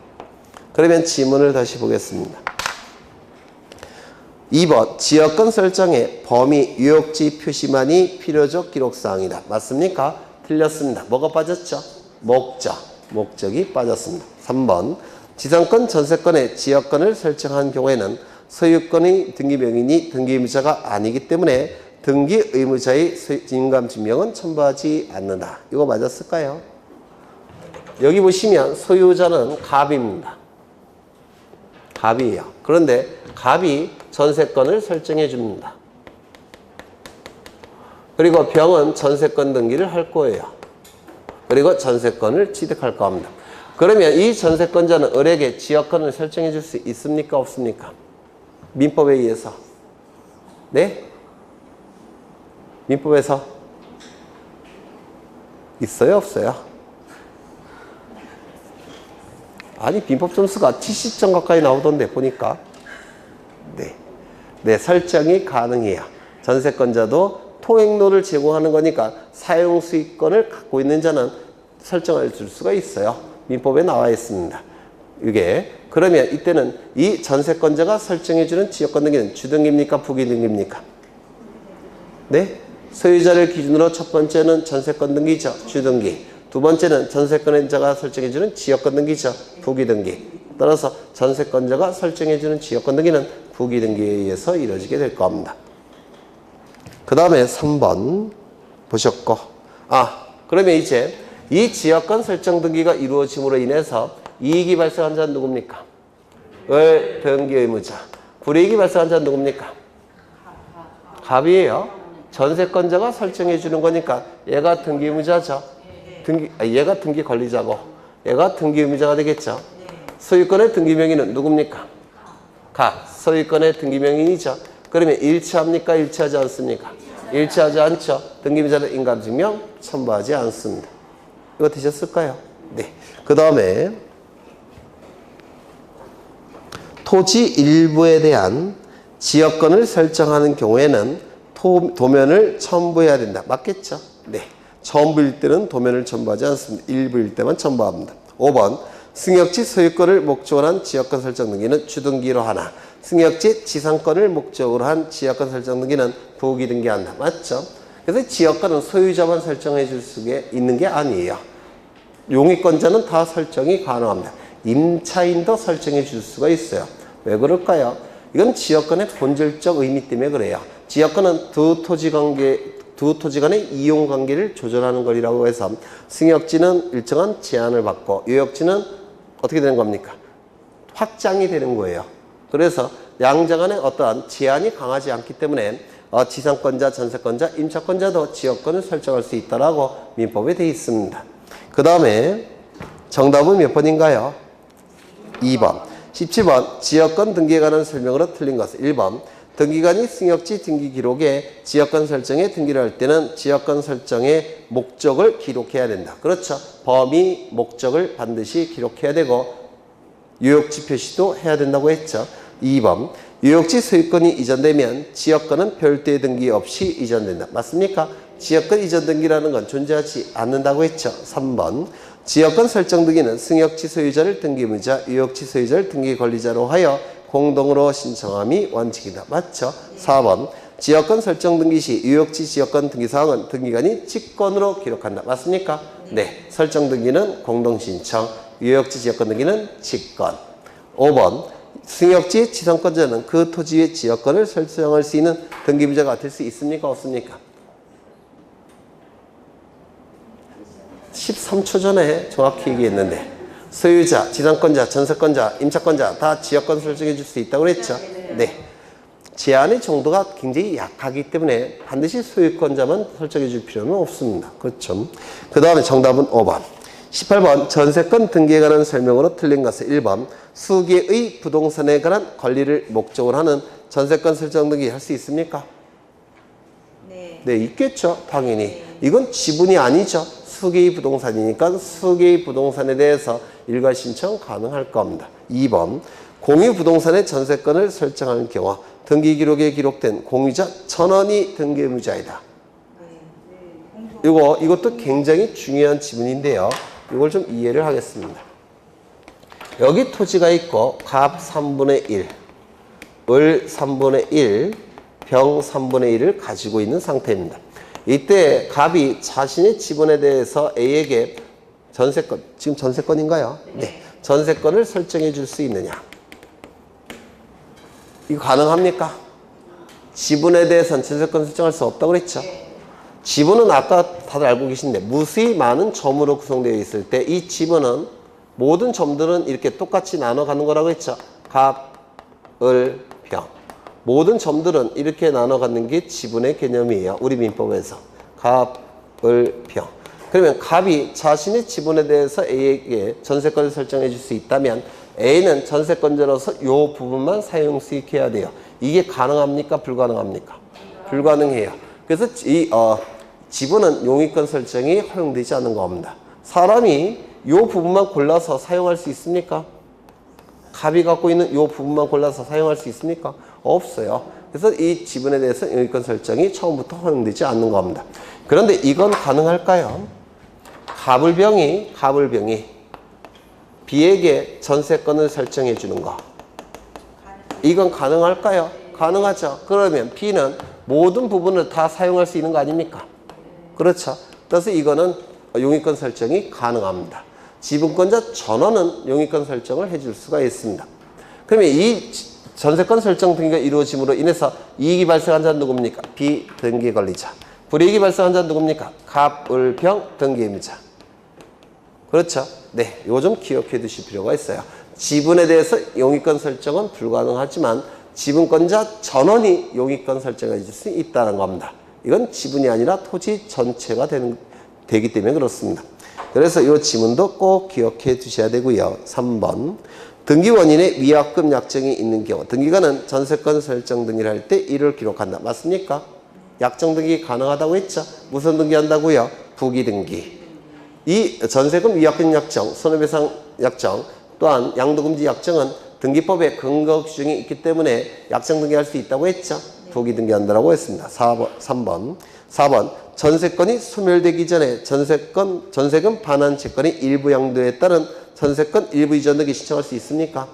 그러면 지문을 다시 보겠습니다. 2번 지역권 설정의 범위, 유역지 표시만이 필요적 기록사항이다. 맞습니까? 틀렸습니다. 뭐가 빠졌죠? 목적이 빠졌습니다. 3번 지상권 전세권의 지역권을 설정한 경우에는 소유권의 등기명인이 등기의무자가 아니기 때문에 등기의무자의 인감증명은 첨부하지 않는다. 이거 맞았을까요? 여기 보시면 소유자는 갑입니다. 갑이에요. 그런데 갑이 전세권을 설정해 줍니다. 그리고 병은 전세권 등기를 할 거예요. 그리고 전세권을 취득할 겁니다. 그러면 이 전세권자는 을에게 지역권을 설정해 줄 수 있습니까? 없습니까? 민법에 의해서. 네? 민법에서 있어요? 없어요? 아니, 민법 점수가 70점 가까이 나오던데 보니까. 네, 설정이 가능해요. 전세권자도 통행로를 제공하는 거니까 사용수익권을 갖고 있는 자는 설정을 줄 수가 있어요. 민법에 나와 있습니다. 이게 그러면 이때는 이 전세권자가 설정해주는 지역권 등기는 주등기입니까? 부기등기입니까? 네? 소유자를 기준으로 첫 번째는 전세권 등기죠. 주등기. 두 번째는 전세권자가 설정해주는 지역권 등기죠. 부기등기. 따라서 전세권자가 설정해주는 지역권 등기는 부기등기에 의해서 이루어지게 될 겁니다. 그 다음에 3번 보셨고, 그러면 이제 이 지역권 설정 등기가 이루어짐으로 인해서 이익이 발생한 자는 누굽니까? 을 등기의무자. 불이익이 발생한 자는 누굽니까? 갑이에요. 전세권자가 설정해 주는 거니까 얘가 등기의무자죠. 얘가 등기 권리자고 얘가 등기의무자가 되겠죠. 소유권의 등기명의는 누굽니까? 갑. 소유권의 등기명의이죠. 그러면 일치합니까? 일치하지 않습니까? 일치하지 않죠. 등기의무자는 인감증명 첨부하지 않습니다. 이거 되셨을까요? 네. 그 다음에 토지 일부에 대한 지역권을 설정하는 경우에는 도면을 첨부해야 된다. 맞겠죠? 네. 전부일 때는 도면을 첨부하지 않습니다. 일부일 때만 첨부합니다. 5번 승역지 소유권을 목적으로 한 지역권 설정 등기는 주등기로 하나, 승역지 지상권을 목적으로 한 지역권 설정 등기는 부기 등기한다. 맞죠? 그래서 지역권은 소유자만 설정해 줄 수 있는 게 아니에요. 용익권자는 다 설정이 가능합니다. 임차인도 설정해 줄 수가 있어요. 왜 그럴까요? 이건 지역권의 본질적 의미 때문에 그래요. 지역권은 두 토지 관계 두 토지 간의 이용 관계를 조절하는 거리라고 해서 승역지는 일정한 제한을 받고 요역지는 어떻게 되는 겁니까? 확장이 되는 거예요. 그래서 양자 간의 어떠한 제한이 강하지 않기 때문에 지상권자, 전세권자, 임차권자도 지역권을 설정할 수 있다라고 민법에 되어 있습니다. 그 다음에 정답은 몇 번인가요? 2번. 17번 지역권 등기에 관한 설명으로 틀린 것은 1번 등기관이 승역지 등기 기록에 지역권 설정에 등기를 할 때는 지역권 설정의 목적을 기록해야 된다. 그렇죠. 범위, 목적을 반드시 기록해야 되고 요역지 표시도 해야 된다고 했죠. 2번 요역지 소유권이 이전되면 지역권은 별도의 등기 없이 이전된다. 맞습니까? 지역권 이전 등기라는 건 존재하지 않는다고 했죠. 3번 지역권 설정 등기는 승역지 소유자를 등기무자, 요역지 소유자를 등기 권리자로 하여 공동으로 신청함이 원칙이다. 맞죠? 4번 지역권 설정 등기 시 요역지 지역권 등기 사항은 등기관이 직권으로 기록한다. 맞습니까? 네. 설정 등기는 공동신청, 요역지 지역권 등기는 직권. 5번 승역지의 지상권자는 그 토지의 지역권을 설정할 수 있는 등기무자가 될 수 있습니까? 없습니까? 13초 전에 정확히 얘기했는데 소유자, 지상권자, 전세권자, 임차권자 다 지역권 설정해 줄 수 있다고 그랬죠? 네. 제한의 정도가 굉장히 약하기 때문에 반드시 소유권자만 설정해 줄 필요는 없습니다. 그렇죠? 그 다음에 정답은 5번. 18번 전세권 등기에 관한 설명으로 틀린 것은 1번 수개의 부동산에 관한 권리를 목적으로 하는 전세권 설정 등기 할 수 있습니까? 네. 네, 있겠죠. 당연히. 이건 지분이 아니죠. 수개의 부동산이니까 수개의 부동산에 대해서 일괄 신청 가능할 겁니다. 2번 공유 부동산의 전세권을 설정하는 경우 등기 기록에 기록된 공유자 전원이 등기무자이다. 이것도 굉장히 중요한 지문인데요. 이걸 좀 이해를 하겠습니다. 여기 토지가 있고 갑 3분의 1, 을 3분의 1, 병 3분의 1을 가지고 있는 상태입니다. 이때 갑이 자신의 지분에 대해서 A에게 전세권, 지금 전세권인가요? 네. 전세권을 설정해 줄 수 있느냐? 이거 가능합니까? 지분에 대해서는 전세권 설정할 수 없다고 그랬죠? 지분은 아까 다들 알고 계신데 무수히 많은 점으로 구성되어 있을 때 이 지분은 모든 점들은 이렇게 똑같이 나눠가는 거라고 했죠? 갑, 을, 병. 모든 점들은 이렇게 나눠 갖는 게 지분의 개념이에요. 우리 민법에서. 갑, 을, 병. 그러면 갑이 자신의 지분에 대해서 A에게 전세권을 설정해 줄 수 있다면 A는 전세권자로서 이 부분만 사용 수익해야 돼요. 이게 가능합니까? 불가능합니까? 불가능해요. 그래서 이 지분은 용의권 설정이 허용되지 않는 겁니다. 사람이 이 부분만 골라서 사용할 수 있습니까? 갑이 갖고 있는 이 부분만 골라서 사용할 수 있습니까? 없어요. 그래서 이 지분에 대해서 용의권 설정이 처음부터 허용되지 않는 겁니다. 그런데 이건 가능할까요? 갑을병이 B에게 전세권을 설정해 주는 거. 이건 가능할까요? 가능하죠. 그러면 B는 모든 부분을 다 사용할 수 있는 거 아닙니까? 그렇죠. 그래서 이거는 용의권 설정이 가능합니다. 지분권자 전원은 용의권 설정을 해줄 수가 있습니다. 그러면 이 전세권 설정 등기가 이루어짐으로 인해서 이익이 발생한 자는 누굽니까? 비등기 권리자. 불이익이 발생한 자는 누굽니까? 갑, 을, 병 등기임자. 그렇죠? 네, 이거 좀 기억해 두실 필요가 있어요. 지분에 대해서 용의권 설정은 불가능하지만 지분권자 전원이 용의권 설정해 줄 수 있다는 겁니다. 이건 지분이 아니라 토지 전체가 되기 때문에 그렇습니다. 그래서 이 지문도 꼭 기억해 두셔야 되고요. 3번 등기원인의 위약금 약정이 있는 경우 등기관은 전세권 설정 등기를 할 때 이를 기록한다. 맞습니까? 약정 등기 가능하다고 했죠? 무슨 등기 한다고요? 부기등기. 이 전세금 위약금 약정, 손해배상 약정 또한 양도금지 약정은 등기법에 근거 규정이 있기 때문에 약정 등기할 수 있다고 했죠? 부기등기 한다고 했습니다. 3번 전세권이 소멸되기 전에 전세금 반환 채권이 일부 양도에 따른 전세권 일부 이전 등기 신청할 수 있습니까?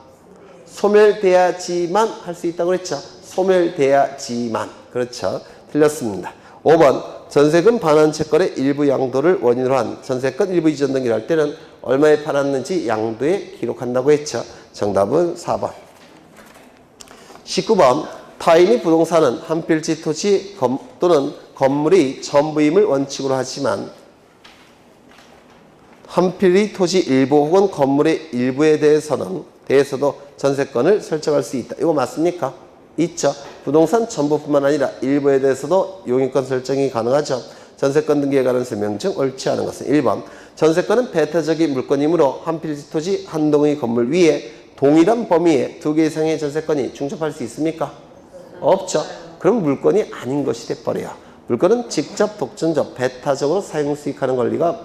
소멸돼야지만 할 수 있다고 했죠? 소멸돼야지만. 그렇죠. 틀렸습니다. 5번 전세금 반환 채권의 일부 양도를 원인으로 한 전세권 일부 이전 등기를 할 때는 얼마에 팔았는지 양도에 기록한다고 했죠. 정답은 4번. 19번 타인이 부동산은 한 필지 토지 또는 건물이 전부임을 원칙으로 하지만 한 필지 토지 일부 혹은 건물의 일부에 대해서도 전세권을 설정할 수 있다. 이거 맞습니까? 있죠. 부동산 전부뿐만 아니라 일부에 대해서도 용익권 설정이 가능하죠. 전세권 등기에 관한 설명중 옳지 않은 것은 1번 전세권은 배타적인 물건이므로 한 필지 토지 한 동의 건물 위에 동일한 범위에 두 개 이상의 전세권이 중첩할 수 있습니까? 없죠. 그럼 물건이 아닌 것이 돼버려요. 물건은 직접 독점적 배타적으로 사용 수익하는 권리가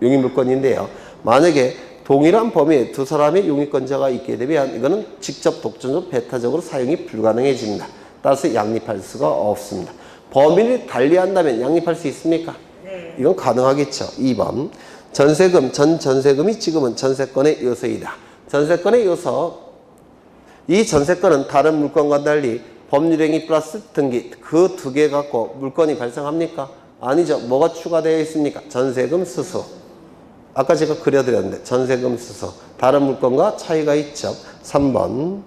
용익물건인데요. 만약에 동일한 범위에 두 사람의 용익권자가 있게 되면 이거는 직접 독점적 배타적으로 사용이 불가능해집니다. 따라서 양립할 수가 없습니다. 범위를 달리한다면 양립할 수 있습니까? 네. 이건 가능하겠죠. 2번 전세금, 전세금이 지금은 전세권의 요소이다. 전세권의 요소, 이 전세권은 다른 물건과 달리 법률행위 플러스 등기 그 두 개 갖고 물건이 발생합니까? 아니죠. 뭐가 추가되어 있습니까? 전세금, 수수. 아까 제가 그려드렸는데 전세금, 수수. 다른 물건과 차이가 있죠. 3번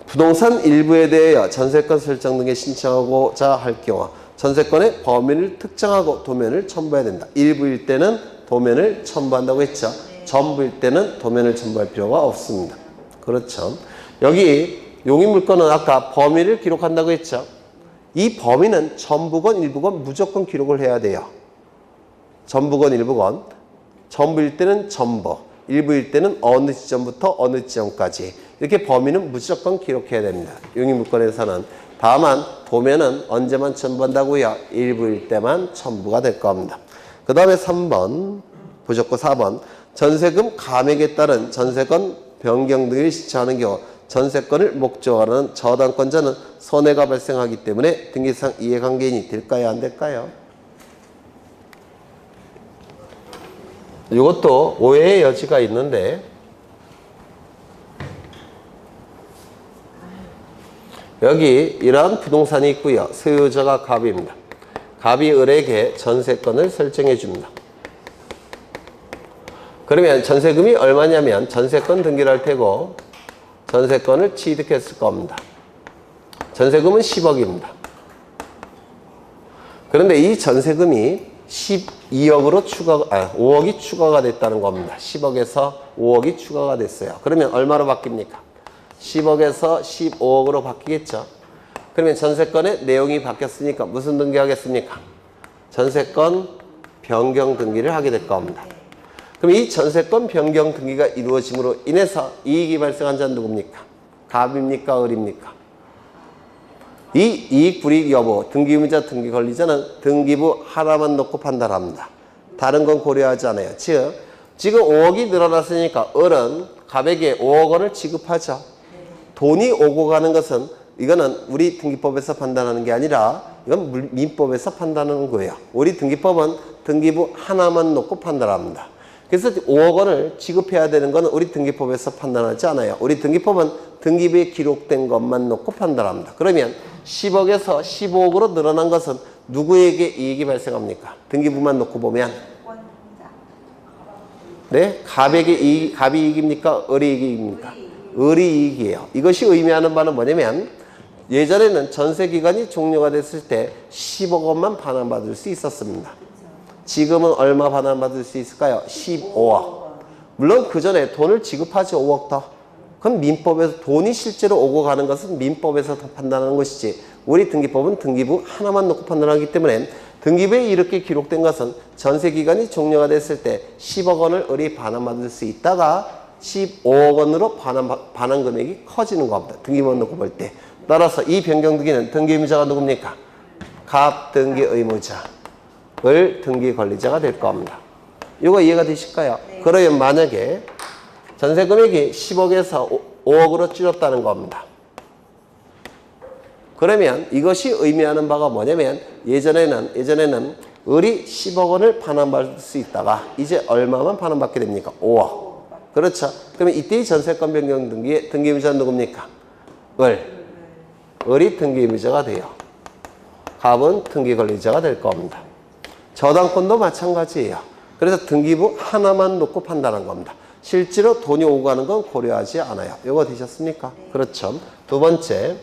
부동산 일부에 대하여 전세권 설정 등에 신청하고자 할 경우 전세권의 범위를 특정하고 도면을 첨부해야 된다. 일부일 때는 도면을 첨부한다고 했죠. 전부일 때는 도면을 첨부할 필요가 없습니다. 그렇죠. 여기 용익물건은 아까 범위를 기록한다고 했죠. 이 범위는 전부건 일부건 무조건 기록을 해야 돼요. 전부건 일부건. 전부일 때는 전부, 일부일 때는 어느 지점부터 어느 지점까지 이렇게 범위는 무조건 기록해야 됩니다. 용익물건에서는. 다만 도면은 언제만 첨부한다고요? 일부일 때만 첨부가 될 겁니다. 그 다음에 3번 부적고 4번 전세금 감액에 따른 전세권 변경 등을 신청하는 경우 전세권을 목적으로 하는 저당권자는 손해가 발생하기 때문에 등기상 이해관계인이 될까요? 안 될까요? 이것도 오해의 여지가 있는데 여기 이러한 부동산이 있고요. 소유자가 갑입니다. 갑이 을에게 전세권을 설정해 줍니다. 그러면 전세금이 얼마냐면 전세권 등기를 할 테고 전세권을 취득했을 겁니다. 전세금은 10억입니다. 그런데 이 전세금이 12억으로 5억이 추가가 됐다는 겁니다. 10억에서 5억이 추가가 됐어요. 그러면 얼마로 바뀝니까? 10억에서 15억으로 바뀌겠죠. 그러면 전세권의 내용이 바뀌었으니까 무슨 등기 하겠습니까? 전세권 변경 등기를 하게 될 겁니다. 그럼 이 전세권 변경 등기가 이루어짐으로 인해서 이익이 발생한 자는 누굽니까? 갑입니까? 을입니까? 이 이익 불이익 여부, 등기 의무자, 등기 권리자는 등기부 하나만 놓고 판단합니다. 다른 건 고려하지 않아요. 즉, 지금 5억이 늘어났으니까 을은 갑에게 5억 원을 지급하죠. 돈이 오고 가는 것은 이거는 우리 등기법에서 판단하는 게 아니라 이건 민법에서 판단하는 거예요. 우리 등기법은 등기부 하나만 놓고 판단합니다. 그래서 5억 원을 지급해야 되는 건 우리 등기법에서 판단하지 않아요. 우리 등기법은 등기부에 기록된 것만 놓고 판단합니다. 그러면 10억에서 15억으로 늘어난 것은 누구에게 이익이 발생합니까? 등기부만 놓고 보면. 네? 갑이 이익입니까? 을이 이익입니까? 을이 이익이에요. 이것이 의미하는 바는 뭐냐면 예전에는 전세기간이 종료가 됐을 때 10억 원만 반환받을 수 있었습니다. 지금은 얼마 반환받을 수 있을까요? 15억. 물론 그 전에 돈을 지급하지 5억 더. 그럼 민법에서 돈이 실제로 오고 가는 것은 민법에서 더 판단하는 것이지 우리 등기법은 등기부 하나만 놓고 판단하기 때문에 등기부에 이렇게 기록된 것은 전세기간이 종료가 됐을 때 10억 원을 을이 반환받을 수 있다가 15억 원으로 반환 금액이 커지는 겁니다. 등기부만 놓고 볼 때. 따라서 이 변경 등기는 등기 의무자가 누굽니까? 갑 등기 의무자. 을 등기 권리자가 될 겁니다. 이거 이해가 되실까요? 네. 그러면 만약에 전세 금액이 10억에서 5억으로 줄였다는 겁니다. 그러면 이것이 의미하는 바가 뭐냐면 예전에는 을이 10억 원을 반환받을 수 있다가 이제 얼마만 반환받게 됩니까? 5억. 그렇죠. 그러면 이때의 전세권 변경 등기의 등기 의무자는 누굽니까? 을이 등기 의무자가 돼요. 갑은 등기 권리자가 될 겁니다. 저당권도 마찬가지예요. 그래서 등기부 하나만 놓고 판단한 겁니다. 실제로 돈이 오고 가는 건 고려하지 않아요. 이거 되셨습니까? 네. 그렇죠. 두 번째,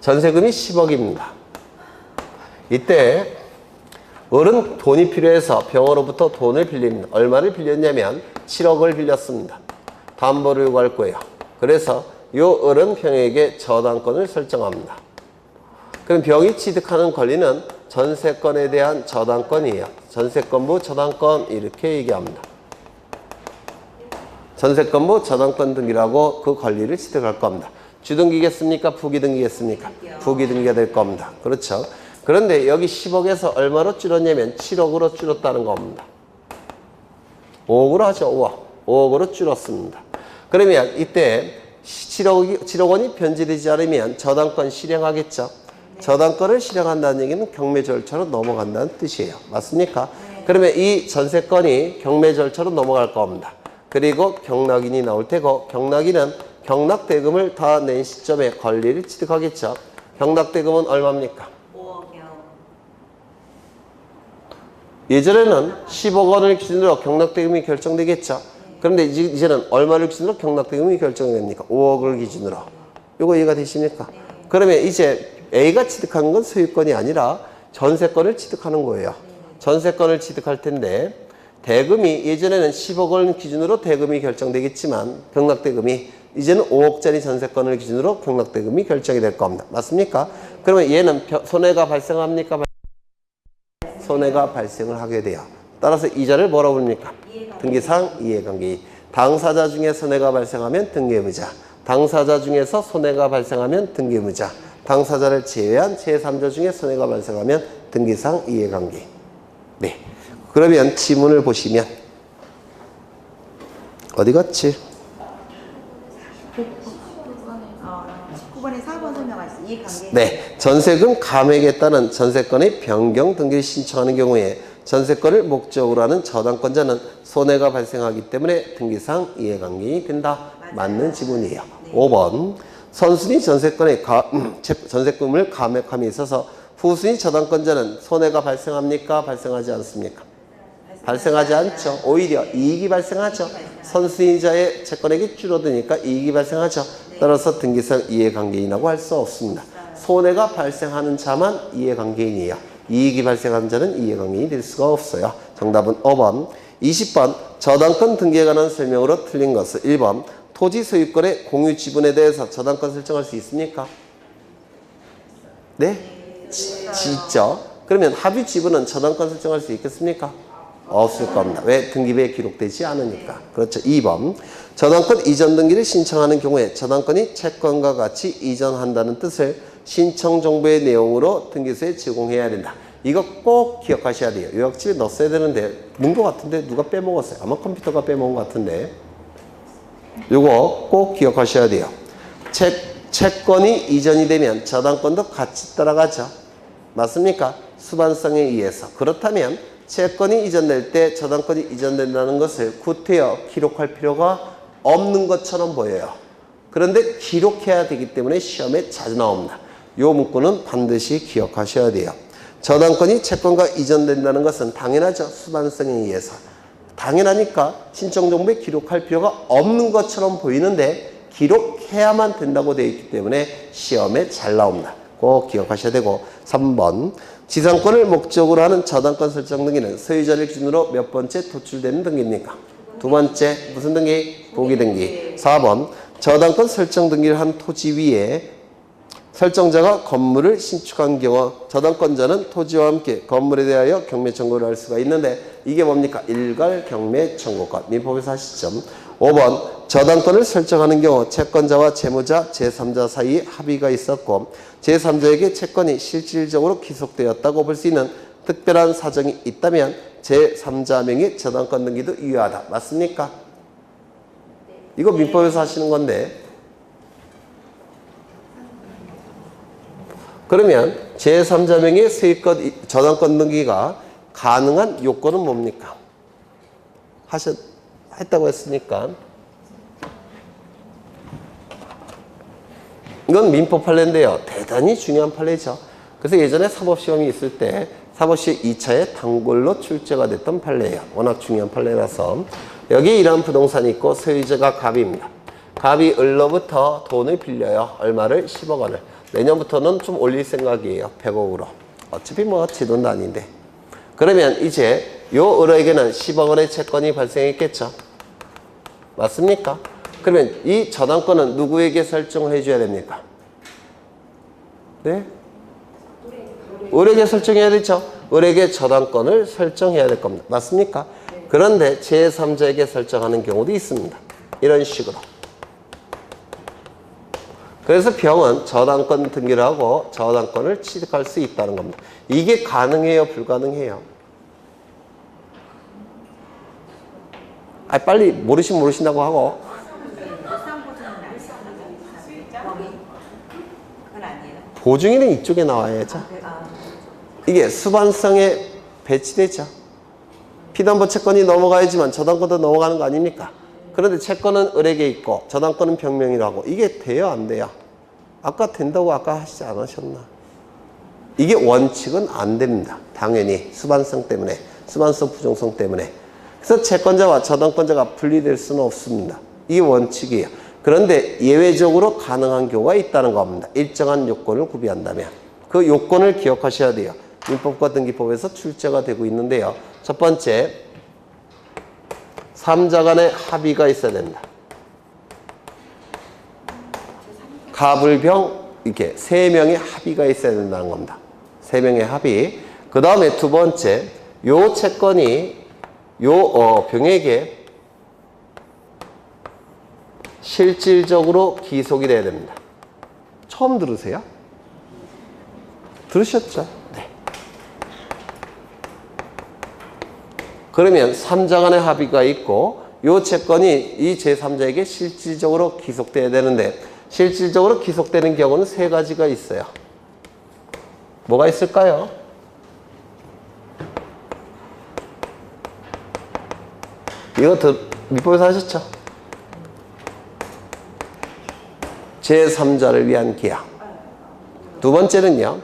전세금이 10억입니다. 이때 을은 돈이 필요해서 병으로부터 돈을 빌립니다. 얼마를 빌렸냐면 7억을 빌렸습니다. 담보를 요구할 거예요. 그래서 요 을은 병에게 저당권을 설정합니다. 그럼 병이 취득하는 권리는 전세권에 대한 저당권이에요. 전세권부 저당권 이렇게 얘기합니다. 전세권부 저당권 등기라고 그 권리를 취득할 겁니다. 주등기겠습니까? 부기등기겠습니까? 부기등기가 될 겁니다. 그렇죠? 그런데 여기 10억에서 얼마로 줄었냐면 7억으로 줄었다는 겁니다. 5억으로 하죠. 5억. 5억으로 줄었습니다. 그러면 이때 7억 원이 변제되지 않으면 저당권 실행하겠죠. 저당권을 실행한다는 얘기는 경매 절차로 넘어간다는 뜻이에요. 맞습니까? 그러면 이 전세권이 경매 절차로 넘어갈 겁니다. 그리고 경락인이 나올 테고 경락인은 경락대금을 다 낸 시점에 권리를 취득하겠죠. 경락대금은 얼마입니까? 5억이요. 예전에는 10억 원을 기준으로 경락대금이 결정되겠죠. 그런데 이제는 얼마를 기준으로 경락대금이 결정됩니까? 5억을 기준으로. 이거 이해가 되십니까? 그러면 이제 A가 취득하는 건 소유권이 아니라 전세권을 취득하는 거예요. 전세권을 취득할 텐데 대금이 예전에는 10억 원 기준으로 대금이 결정되겠지만 경락대금이 이제는 5억짜리 전세권을 기준으로 경락대금이 결정이 될 겁니다. 맞습니까? 그러면 얘는 손해가 발생합니까? 손해가 발생을 하게 돼요. 따라서 이자를 뭐라고 부릅니까? 등기상 이해관계. 당사자 중에 손해가 발생하면 등기의무자. 당사자 중에서 손해가 발생하면 등기의무자. 당사자를 제외한 제3자 중에 손해가 발생하면 등기상 이해관계. 네. 그러면 지문을 보시면 어디 갔지? 19번에 4번 설명하셨어요. 이해관계. 네. 전세금 감액에 따른 전세권의 변경 등기를 신청하는 경우에 전세권을 목적으로 하는 저당권자는 손해가 발생하기 때문에 등기상 이해관계이 된다. 맞는 지문이에요. 네. 5번. 선순위 전세권의 전세금을 감액함에 있어서 후순위 저당권자는 손해가 발생합니까? 발생하지 않습니까? 발생하지 않죠. 오히려 이익이 발생하죠. 선순위자의 채권액이 줄어드니까 이익이 발생하죠. 따라서 등기상 이해관계인이라고 할 수 없습니다. 손해가 발생하는 자만 이해관계인이에요. 이익이 발생하는 자는 이해관계인이 될 수가 없어요. 정답은 5번. 20번 저당권 등기에 관한 설명으로 틀린 것은 1번 토지 소유권의 공유 지분에 대해서 저당권 설정할 수 있습니까? 네? 있죠. 그러면 합의 지분은 저당권 설정할 수 있겠습니까? 없을 겁니다. 왜? 등기부에 기록되지 않으니까. 그렇죠. 2번 저당권 이전 등기를 신청하는 경우에 저당권이 채권과 같이 이전한다는 뜻을 신청 정보의 내용으로 등기소에 제공해야 된다. 이거 꼭 기억하셔야 돼요. 요약집에 넣었어야 되는데 넣은 것 같은데 누가 빼먹었어요. 아마 컴퓨터가 빼먹은 것 같은데 요거 꼭 기억하셔야 돼요. 채권이 이전이 되면 저당권도 같이 따라가죠. 맞습니까? 수반성에 의해서. 그렇다면 채권이 이전될 때 저당권이 이전된다는 것을 구태여 기록할 필요가 없는 것처럼 보여요. 그런데 기록해야 되기 때문에 시험에 자주 나옵니다. 요 문구는 반드시 기억하셔야 돼요. 저당권이 채권과 이전된다는 것은 당연하죠. 수반성에 의해서. 당연하니까 신청정보에 기록할 필요가 없는 것처럼 보이는데 기록해야만 된다고 되어 있기 때문에 시험에 잘 나옵니다. 꼭 기억하셔야 되고 3번 지상권을 목적으로 하는 저당권 설정 등기는 소유자를 기준으로 몇 번째 도출되는 등기입니까? 두 번째 무슨 등기? 보기 등기. 4번 저당권 설정 등기를 한 토지 위에 설정자가 건물을 신축한 경우 저당권자는 토지와 함께 건물에 대하여 경매 청구를 할 수가 있는데 이게 뭡니까? 일괄 경매 청구권. 민법에서 하시죠. 5번 저당권을 설정하는 경우 채권자와 채무자, 제3자 사이에 합의가 있었고 제3자에게 채권이 실질적으로 기속되었다고 볼 수 있는 특별한 사정이 있다면 제3자 명의 저당권 등기도 유효하다. 맞습니까? 이거 민법에서 하시는 건데 그러면 제3자 명의 소유권 저당권 등기가 가능한 요건은 뭡니까? 했다고 했으니까 이건 민법 판례인데요. 대단히 중요한 판례죠. 그래서 예전에 사법시험이 있을 때 사법시험 2차에 단골로 출제가 됐던 판례예요. 워낙 중요한 판례라서 여기 이러한 부동산이 있고 소유자가 갑입니다. 갑이 을로부터 돈을 빌려요. 얼마를? 10억 원을. 내년부터는 좀 올릴 생각이에요. 100억으로. 어차피 뭐 지돈도 아닌데. 그러면 이제 요 을에게는 10억 원의 채권이 발생했겠죠. 맞습니까? 그러면 이 저당권은 누구에게 설정을 해줘야 됩니까? 네? 을에게 설정해야 되죠. 을에게 저당권을 설정해야 될 겁니다. 맞습니까? 그런데 제3자에게 설정하는 경우도 있습니다. 이런 식으로. 그래서 병은 저당권 등기를 하고 저당권을 취득할 수 있다는 겁니다. 이게 가능해요? 불가능해요? 빨리 모르시면 모르신다고 하고. 그건 아니에요. 보증인은 이쪽에 나와야죠. 이게 수반성에 배치되죠. 피담보 채권이 넘어가야지만 저당권도 넘어가는 거 아닙니까? 그런데 채권은 을에게 있고 저당권은 병명이라고. 이게 돼요? 안 돼요? 아까 된다고 아까 하시지 않으셨나? 이게 원칙은 안 됩니다. 당연히 수반성 때문에, 수반성 부정성 때문에. 그래서 채권자와 저당권자가 분리될 수는 없습니다. 이게 원칙이에요. 그런데 예외적으로 가능한 경우가 있다는 겁니다. 일정한 요건을 구비한다면. 그 요건을 기억하셔야 돼요. 민법과 등기법에서 출제가 되고 있는데요. 첫 번째, 3자 간의 합의가 있어야 된다. 가불병, 이렇게 3명의 합의가 있어야 된다는 겁니다. 3명의 합의. 그 다음에 두 번째, 요 채권이 병에게 실질적으로 기속이 돼야 됩니다. 처음 들으세요? 들으셨죠? 네. 그러면 3자 간의 합의가 있고 요 채권이 이 제3자에게 실질적으로 기속돼야 되는데 실질적으로 기속되는 경우는 3가지가 있어요. 뭐가 있을까요? 이거 민법에서 하셨죠? 제3자를 위한 계약. 두 번째는요,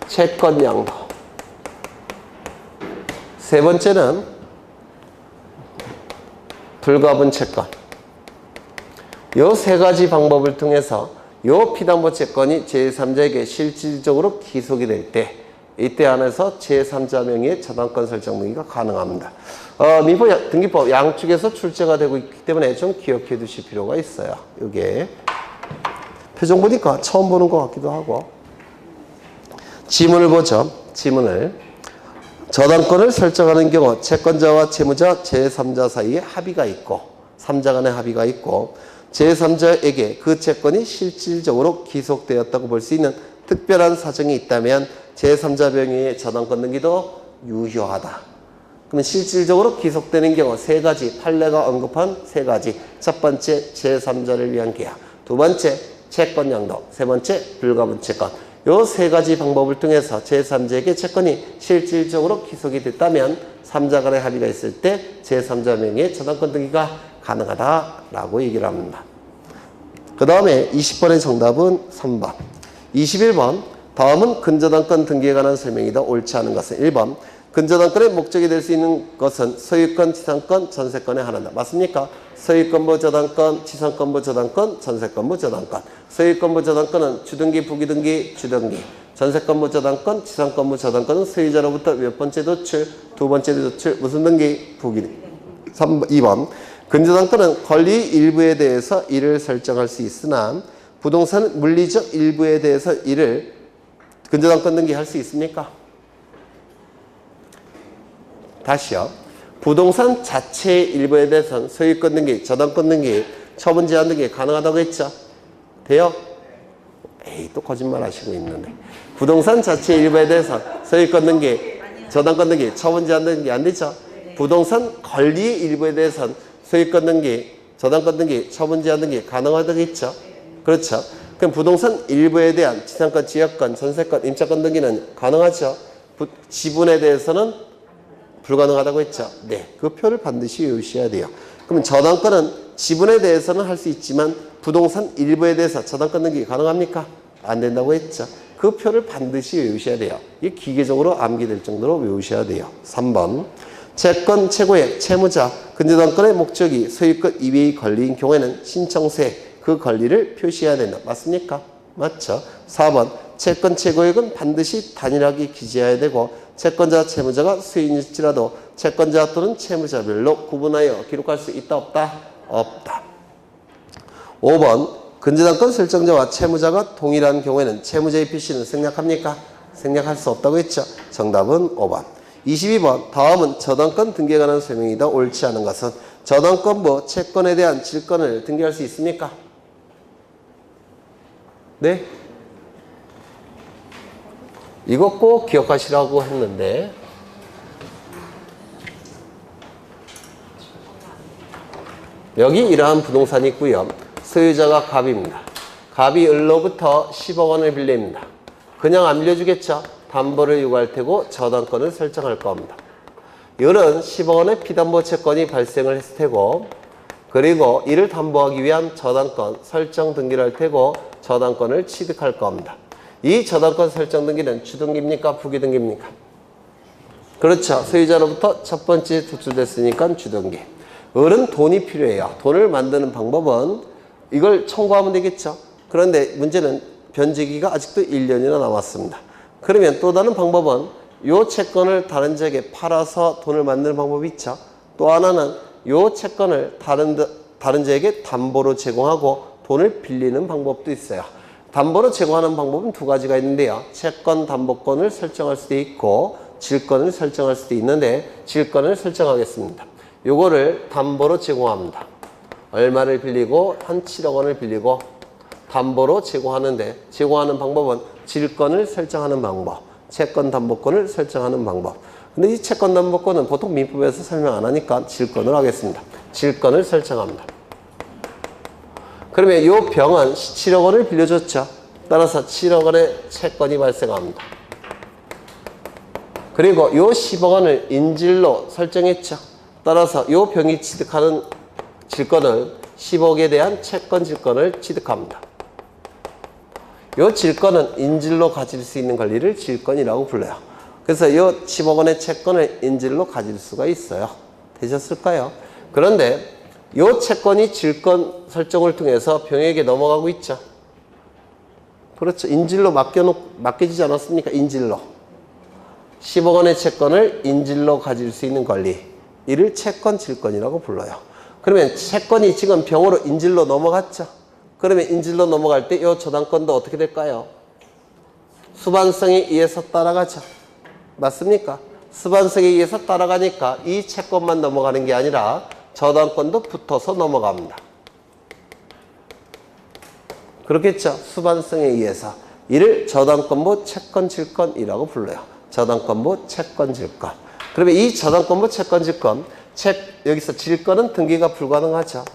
채권 양도. 세 번째는 불가분 채권. 요 3가지 방법을 통해서 요 피담보 채권이 제3자에게 실질적으로 기속이 될 때 이때 안에서 제3자 명의의 저당권 설정 등기가 가능합니다. 민법, 등기법 양쪽에서 출제가 되고 있기 때문에 좀 기억해 두실 필요가 있어요. 이게 표정 보니까 처음 보는 것 같기도 하고. 지문을 보죠. 지문을. 저당권을 설정하는 경우 채권자와 채무자 제3자 사이에 합의가 있고 3자 간의 합의가 있고 제3자에게 그 채권이 실질적으로 기속되었다고 볼 수 있는 특별한 사정이 있다면 제3자 명의의 저당권 등기도 유효하다. 그러면 실질적으로 기속되는 경우 3가지, 판례가 언급한 3가지. 첫 번째, 제3자를 위한 계약. 두 번째, 채권 양도. 세 번째, 불가분 채권. 요 3가지 방법을 통해서 제3자에게 채권이 실질적으로 기속이 됐다면 3자 간의 합의가 있을 때 제3자 명의의 저당권 등기가 가능하다라고 얘기를 합니다. 그 다음에 20번의 정답은 3번. 21번. 다음은 근저당권 등기에 관한 설명이다. 옳지 않은 것은 1번. 근저당권의 목적이 될 수 있는 것은 소유권, 지상권, 전세권의 하나다. 맞습니까? 소유권부 저당권, 지상권부 저당권, 전세권부 저당권. 소유권부 저당권은 주등기, 부기등기, 주등기. 전세권부 저당권, 지상권부 저당권은 소유자로부터 몇 번째 도출, 두 번째 도출, 무슨 등기? 부기등기. 2번. 근저당권은 권리 일부에 대해서 이를 설정할 수 있으나 부동산 물리적 일부에 대해서 이를 근저당권 등기할 수 있습니까? 다시요. 부동산 자체의 일부에 대해서는 소유권 등기, 저당권 등기, 처분 제한 등기 가능하다고 했죠? 돼요? 에이, 또 거짓말 하시고 있는데. 부동산 자체의 일부에 대해서 소유권 등기, 저당권 등기, 처분 제한 등기 안 되죠? 부동산 권리의 일부에 대해서는 소유권 등기, 저당권 등기, 처분 제한 등기 가능하다고 했죠? 그렇죠? 그럼 부동산 일부에 대한 지상권, 지역권, 전세권, 임차권 등기는 가능하죠? 지분에 대해서는 불가능하다고 했죠? 네. 그 표를 반드시 외우셔야 돼요. 그러면 저당권은 지분에 대해서는 할 수 있지만 부동산 일부에 대해서 저당권 등기 가능합니까? 안 된다고 했죠? 그 표를 반드시 외우셔야 돼요. 이게 기계적으로 암기될 정도로 외우셔야 돼요. 3번. 채권 최고액 채무자 근저당권의 목적이 소유권 이외의 권리인 경우에는 신청세 그 권리를 표시해야 된다. 맞습니까? 맞죠? 4번 채권 최고액은 반드시 단일하게 기재해야 되고 채권자, 채무자가 수인일지라도 채권자 또는 채무자별로 구분하여 기록할 수 있다 없다? 없다. 5번 근저당권 설정자와 채무자가 동일한 경우에는 채무자의 필시는 생략합니까? 생략할 수 없다고 했죠. 정답은 5번. 22번 다음은 저당권 등기에 관한 설명이다. 옳지 않은 것은 저당권부 채권에 대한 질권을 등기할 수 있습니까? 네? 이거 꼭 기억하시라고 했는데 여기 이러한 부동산이 있고요. 소유자가 갑입니다. 갑이 을로부터 10억 원을 빌립니다. 그냥 안 빌려주겠죠? 담보를 요구할 테고 저당권을 설정할 겁니다. 을은 10억 원의 피담보 채권이 발생을 했을 테고 그리고 이를 담보하기 위한 저당권 설정 등기를 할 테고 저당권을 취득할 겁니다. 이 저당권 설정 등기는 주등기입니까? 부기등기입니까? 그렇죠. 소유자로부터 첫 번째 도출됐으니까 주등기. 을은 돈이 필요해요. 돈을 만드는 방법은 이걸 청구하면 되겠죠. 그런데 문제는 변제기가 아직도 1년이나 남았습니다. 그러면 또 다른 방법은 이 채권을 다른 자에게 팔아서 돈을 만드는 방법이 있죠. 또 하나는 이 채권을 다른 자에게 담보로 제공하고 돈을 빌리는 방법도 있어요. 담보로 제공하는 방법은 두 가지가 있는데요. 채권 담보권을 설정할 수도 있고 질권을 설정할 수도 있는데 질권을 설정하겠습니다. 요거를 담보로 제공합니다. 얼마를 빌리고 한 7억 원을 빌리고 담보로 제공하는데 제공하는 방법은 질권을 설정하는 방법, 채권 담보권을 설정하는 방법. 근데 이 채권 담보권은 보통 민법에서 설명 안 하니까 질권을 하겠습니다. 질권을 설정합니다. 그러면 이 병은 7억 원을 빌려줬죠. 따라서 7억 원의 채권이 발생합니다. 그리고 이 10억 원을 인질로 설정했죠. 따라서 이 병이 취득하는 질권은 10억에 대한 채권 질권을 취득합니다. 이 질권은 인질로 가질 수 있는 권리를 질권이라고 불러요. 그래서 이 10억 원의 채권을 인질로 가질 수가 있어요. 되셨을까요? 그런데 이 채권이 질권 설정을 통해서 병에게 넘어가고 있죠. 그렇죠. 인질로 맡겨지지 않았습니까? 인질로. 10억 원의 채권을 인질로 가질 수 있는 권리. 이를 채권 질권이라고 불러요. 그러면 채권이 지금 병으로 인질로 넘어갔죠. 그러면 인질로 넘어갈 때 이 저당권도 어떻게 될까요? 수반성에 의해서 따라가죠. 맞습니까? 수반성에 의해서 따라가니까 이 채권만 넘어가는 게 아니라 저당권도 붙어서 넘어갑니다. 그렇겠죠? 수반성에 의해서. 이를 저당권부 채권질권이라고 불러요. 저당권부 채권질권. 그러면 이 저당권부 채권질권, 여기서 질권은 등기가 불가능하죠.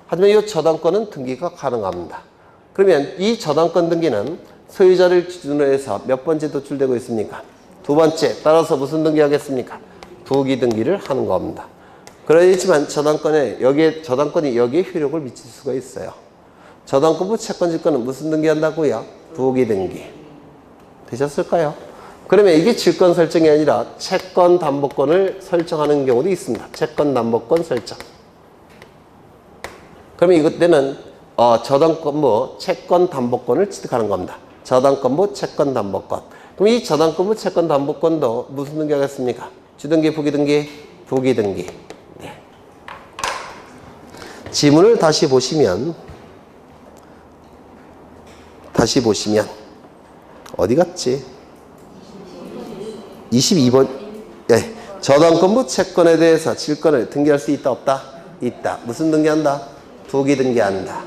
하지만 이 저당권은 등기가 가능합니다. 그러면 이 저당권 등기는 소유자를 기준으로 해서 몇 번째 도출되고 있습니까? 두 번째. 따라서 무슨 등기 하겠습니까? 부기 등기를 하는 겁니다. 그렇지만 저당권이 여기에 효력을 미칠 수가 있어요. 저당권부 채권질권은 무슨 등기 한다고요? 부기 등기. 되셨을까요? 그러면 이게 질권 설정이 아니라 채권 담보권을 설정하는 경우도 있습니다. 채권 담보권 설정. 그러면 이때는 저당권부 채권 담보권을 취득하는 겁니다. 저당권부 채권 담보권. 그럼 이 저당권부 채권 담보권도 무슨 등기 하겠습니까? 주등기, 부기등기, 부기등기. 네. 지문을 다시 보시면 어디 갔지? 22번. 네. 저당권부 채권에 대해서 질권을 등기할 수 있다 없다? 있다. 무슨 등기한다? 부기 등기한다.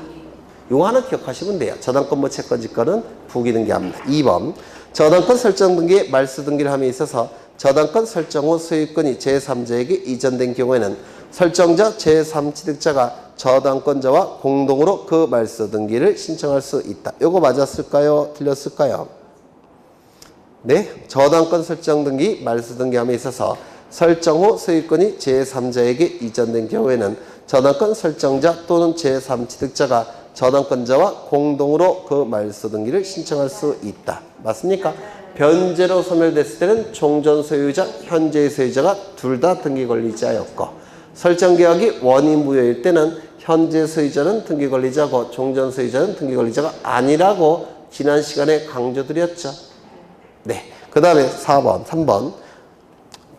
이거 하나 기억하시면 돼요. 저당권부 채권 질권은 부기 등기합니다. 2번. 저당권 설정 등기에 말소 등기를 함에 있어서 저당권 설정 후 소유권이 제3자에게 이전된 경우에는 설정자 제3취득자가 저당권자와 공동으로 그 말소 등기를 신청할 수 있다. 이거 맞았을까요? 틀렸을까요? 네. 저당권 설정 등기, 말소 등기함에 있어서 설정 후 소유권이 제3자에게 이전된 경우에는 저당권 설정자 또는 제3취득자가 저당권자와 공동으로 그 말소 등기를 신청할 수 있다. 맞습니까? 변제로 소멸됐을 때는 종전 소유자, 현재 소유자가 둘 다 등기 권리자였고 설정 계약이 원인 무효일 때는 현재 소유자는 등기 권리자고 종전 소유자는 등기 권리자가 아니라고 지난 시간에 강조드렸죠. 네. 그 다음에 4번, 3번.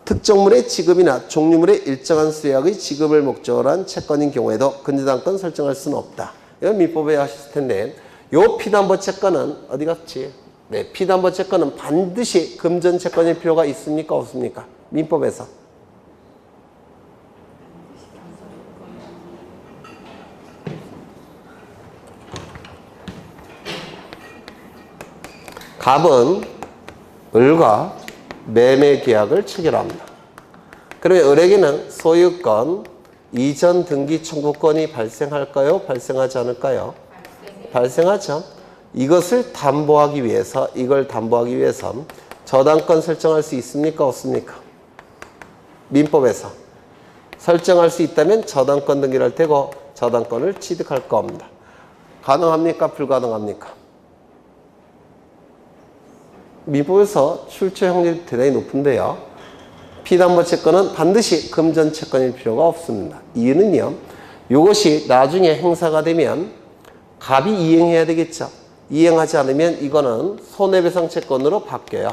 특정물의 지급이나 종류물의 일정한 수량의 지급을 목적으로 한 채권인 경우에도 근저당권 설정할 수는 없다. 이건 민법에 하셨을 텐데, 요 피담보 채권은 어디 갔지? 네, 피담보 채권은 반드시 금전 채권일 필요가 있습니까? 없습니까? 민법에서. 갑은 을과 매매 계약을 체결합니다. 그러면 을에게는 소유권, 이전 등기 청구권이 발생할까요? 발생하지 않을까요? 발생하죠. 이것을 담보하기 위해서, 이걸 담보하기 위해서 저당권 설정할 수 있습니까? 없습니까? 민법에서. 설정할 수 있다면 저당권 등기를 할 테고 저당권을 취득할 겁니다. 가능합니까? 불가능합니까? 민법에서 출처 확률이 대단히 높은데요. 피담보 채권은 반드시 금전 채권일 필요가 없습니다. 이유는요. 이것이 나중에 행사가 되면 갑이 이행해야 되겠죠. 이행하지 않으면 이거는 손해배상 채권으로 바뀌어요.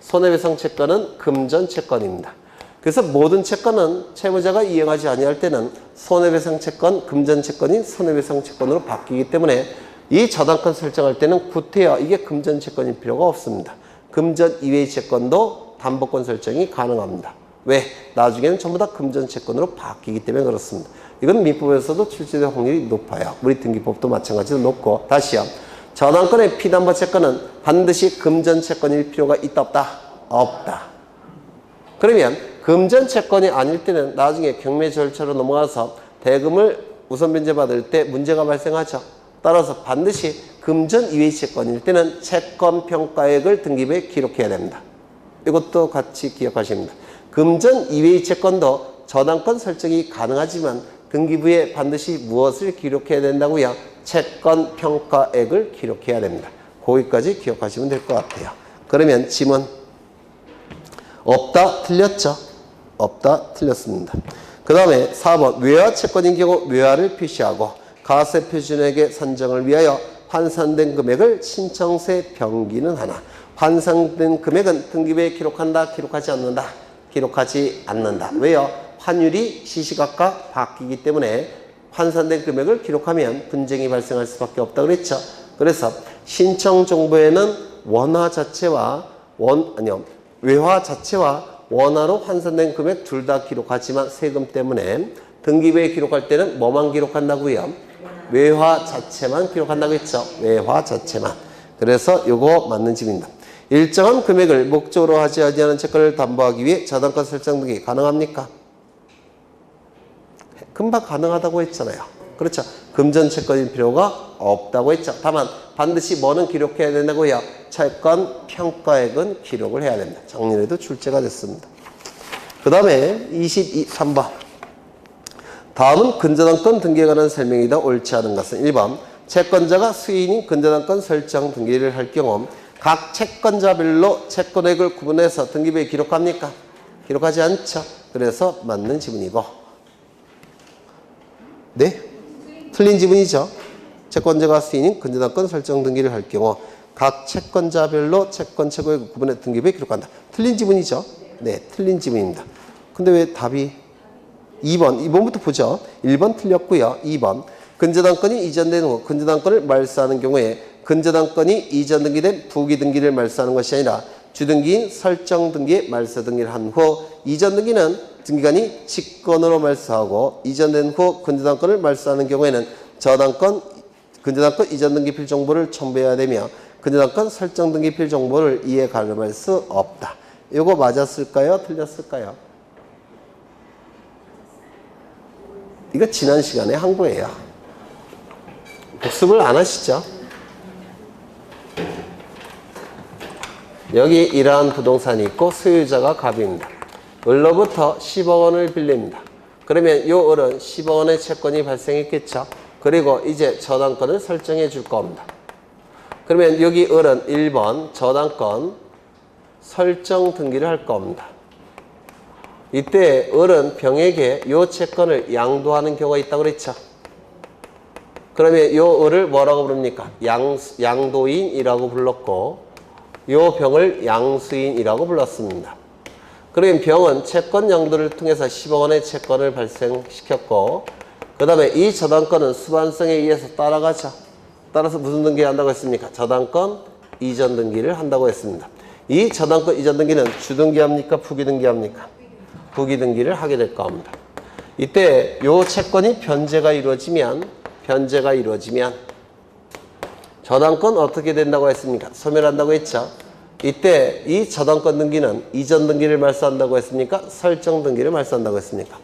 손해배상 채권은 금전 채권입니다. 그래서 모든 채권은 채무자가 이행하지 아니할 때는 손해배상 채권, 금전 채권이 손해배상 채권으로 바뀌기 때문에 이 저당권 설정할 때는 구태여 이게 금전 채권일 필요가 없습니다. 금전 이외의 채권도 담보권 설정이 가능합니다. 왜? 나중에는 전부 다 금전 채권으로 바뀌기 때문에 그렇습니다. 이건 민법에서도 출제될 확률이 높아요. 우리 등기법도 마찬가지로 높고. 다시요. 저당권의 피담보 채권은 반드시 금전 채권일 필요가 있다 없다? 없다. 그러면 금전 채권이 아닐 때는 나중에 경매 절차로 넘어가서 대금을 우선 변제받을 때 문제가 발생하죠. 따라서 반드시 금전 이외의 채권일 때는 채권평가액을 등기부에 기록해야 됩니다. 이것도 같이 기억하십니다. 금전 이외의 채권도 저당권 설정이 가능하지만 등기부에 반드시 무엇을 기록해야 된다고요? 채권평가액을 기록해야 됩니다. 거기까지 기억하시면 될 것 같아요. 그러면 지문 없다 틀렸죠? 없다 틀렸습니다. 그 다음에 4번 외화 채권인 경우 외화를 표시하고 가세 표준액의 산정을 위하여 환산된 금액을 신청세 병기는 하나. 환산된 금액은 등기부에 기록한다, 기록하지 않는다? 기록하지 않는다. 왜요? 환율이 시시각각 바뀌기 때문에 환산된 금액을 기록하면 분쟁이 발생할 수밖에 없다 그랬죠. 그래서 신청 정보에는 원화 자체와 외화 자체와 원화로 환산된 금액 둘 다 기록하지만 세금 때문에 등기부에 기록할 때는 뭐만 기록한다고요? 외화 자체만 기록한다고 했죠. 외화 자체만. 그래서 요거 맞는 집입니다. 일정한 금액을 목적으로 하지 않은 채권을 담보하기 위해 저당권 설정 등기 가능합니까? 금방 가능하다고 했잖아요. 그렇죠. 금전 채권일 필요가 없다고 했죠. 다만 반드시 뭐는 기록해야 된다고요? 채권 평가액은 기록을 해야 됩니다. 작년에도 출제가 됐습니다. 그 다음에 23번. 다음은 근저당권 등기에 관한 설명이다. 옳지 않은 것은 1번 채권자가 수인인 근저당권 설정 등기를 할 경우 각 채권자별로 채권액을 구분해서 등기부에 기록합니까? 기록하지 않죠. 그래서 맞는 지문이고 네? 틀린 지문이죠. 채권자가 수인인 근저당권 설정 등기를 할 경우 각 채권자별로 채권 최고액을 구분해 등기부에 기록한다. 틀린 지문이죠. 네, 틀린 지문입니다. 근데 왜 답이 2번부터 보죠. 1번 틀렸고요. 2번 근저당권이 이전된 후 근저당권을 말소하는 경우에 근저당권이 이전 등기된 부기 등기를 말소하는 것이 아니라 주등기인 설정 등기에 말소 등기를 한 후 이전 등기는 등기관이 직권으로 말소하고 이전된 후 근저당권을 말소하는 경우에는 근저당권 이전 등기필 정보를 첨부해야 되며 근저당권 설정 등기필 정보를 이에 가름할 수 없다. 이거 맞았을까요? 틀렸을까요? 이거 지난 시간에 한 거예요. 복습을 안 하시죠? 여기 이러한 부동산이 있고 소유자가 갑입니다. 을로부터 10억 원을 빌립니다. 그러면 요 을은 10억 원의 채권이 발생했겠죠? 그리고 이제 저당권을 설정해 줄 겁니다. 그러면 여기 을은 1번 저당권 설정 등기를 할 겁니다. 이때 을은 병에게 요 채권을 양도하는 경우가 있다고 그랬죠. 그러면 요 을을 뭐라고 부릅니까? 양도인이라고 불렀고 요 병을 양수인이라고 불렀습니다. 그러면 병은 채권 양도를 통해서 10억 원의 채권을 발생시켰고 그 다음에 이 저당권은 수반성에 의해서 따라가죠. 따라서 무슨 등기를 한다고 했습니까? 저당권 이전 등기를 한다고 했습니다. 이 저당권 이전 등기는 주등기 합니까? 부기등기 합니까? 부기등기를 하게 될 겁니다. 이때 요 채권이 변제가 이루어지면 저당권 어떻게 된다고 했습니까? 소멸한다고 했죠. 이때 이 저당권 등기는 이전 등기를 말소한다고 했습니까? 설정 등기를 말소한다고 했습니까?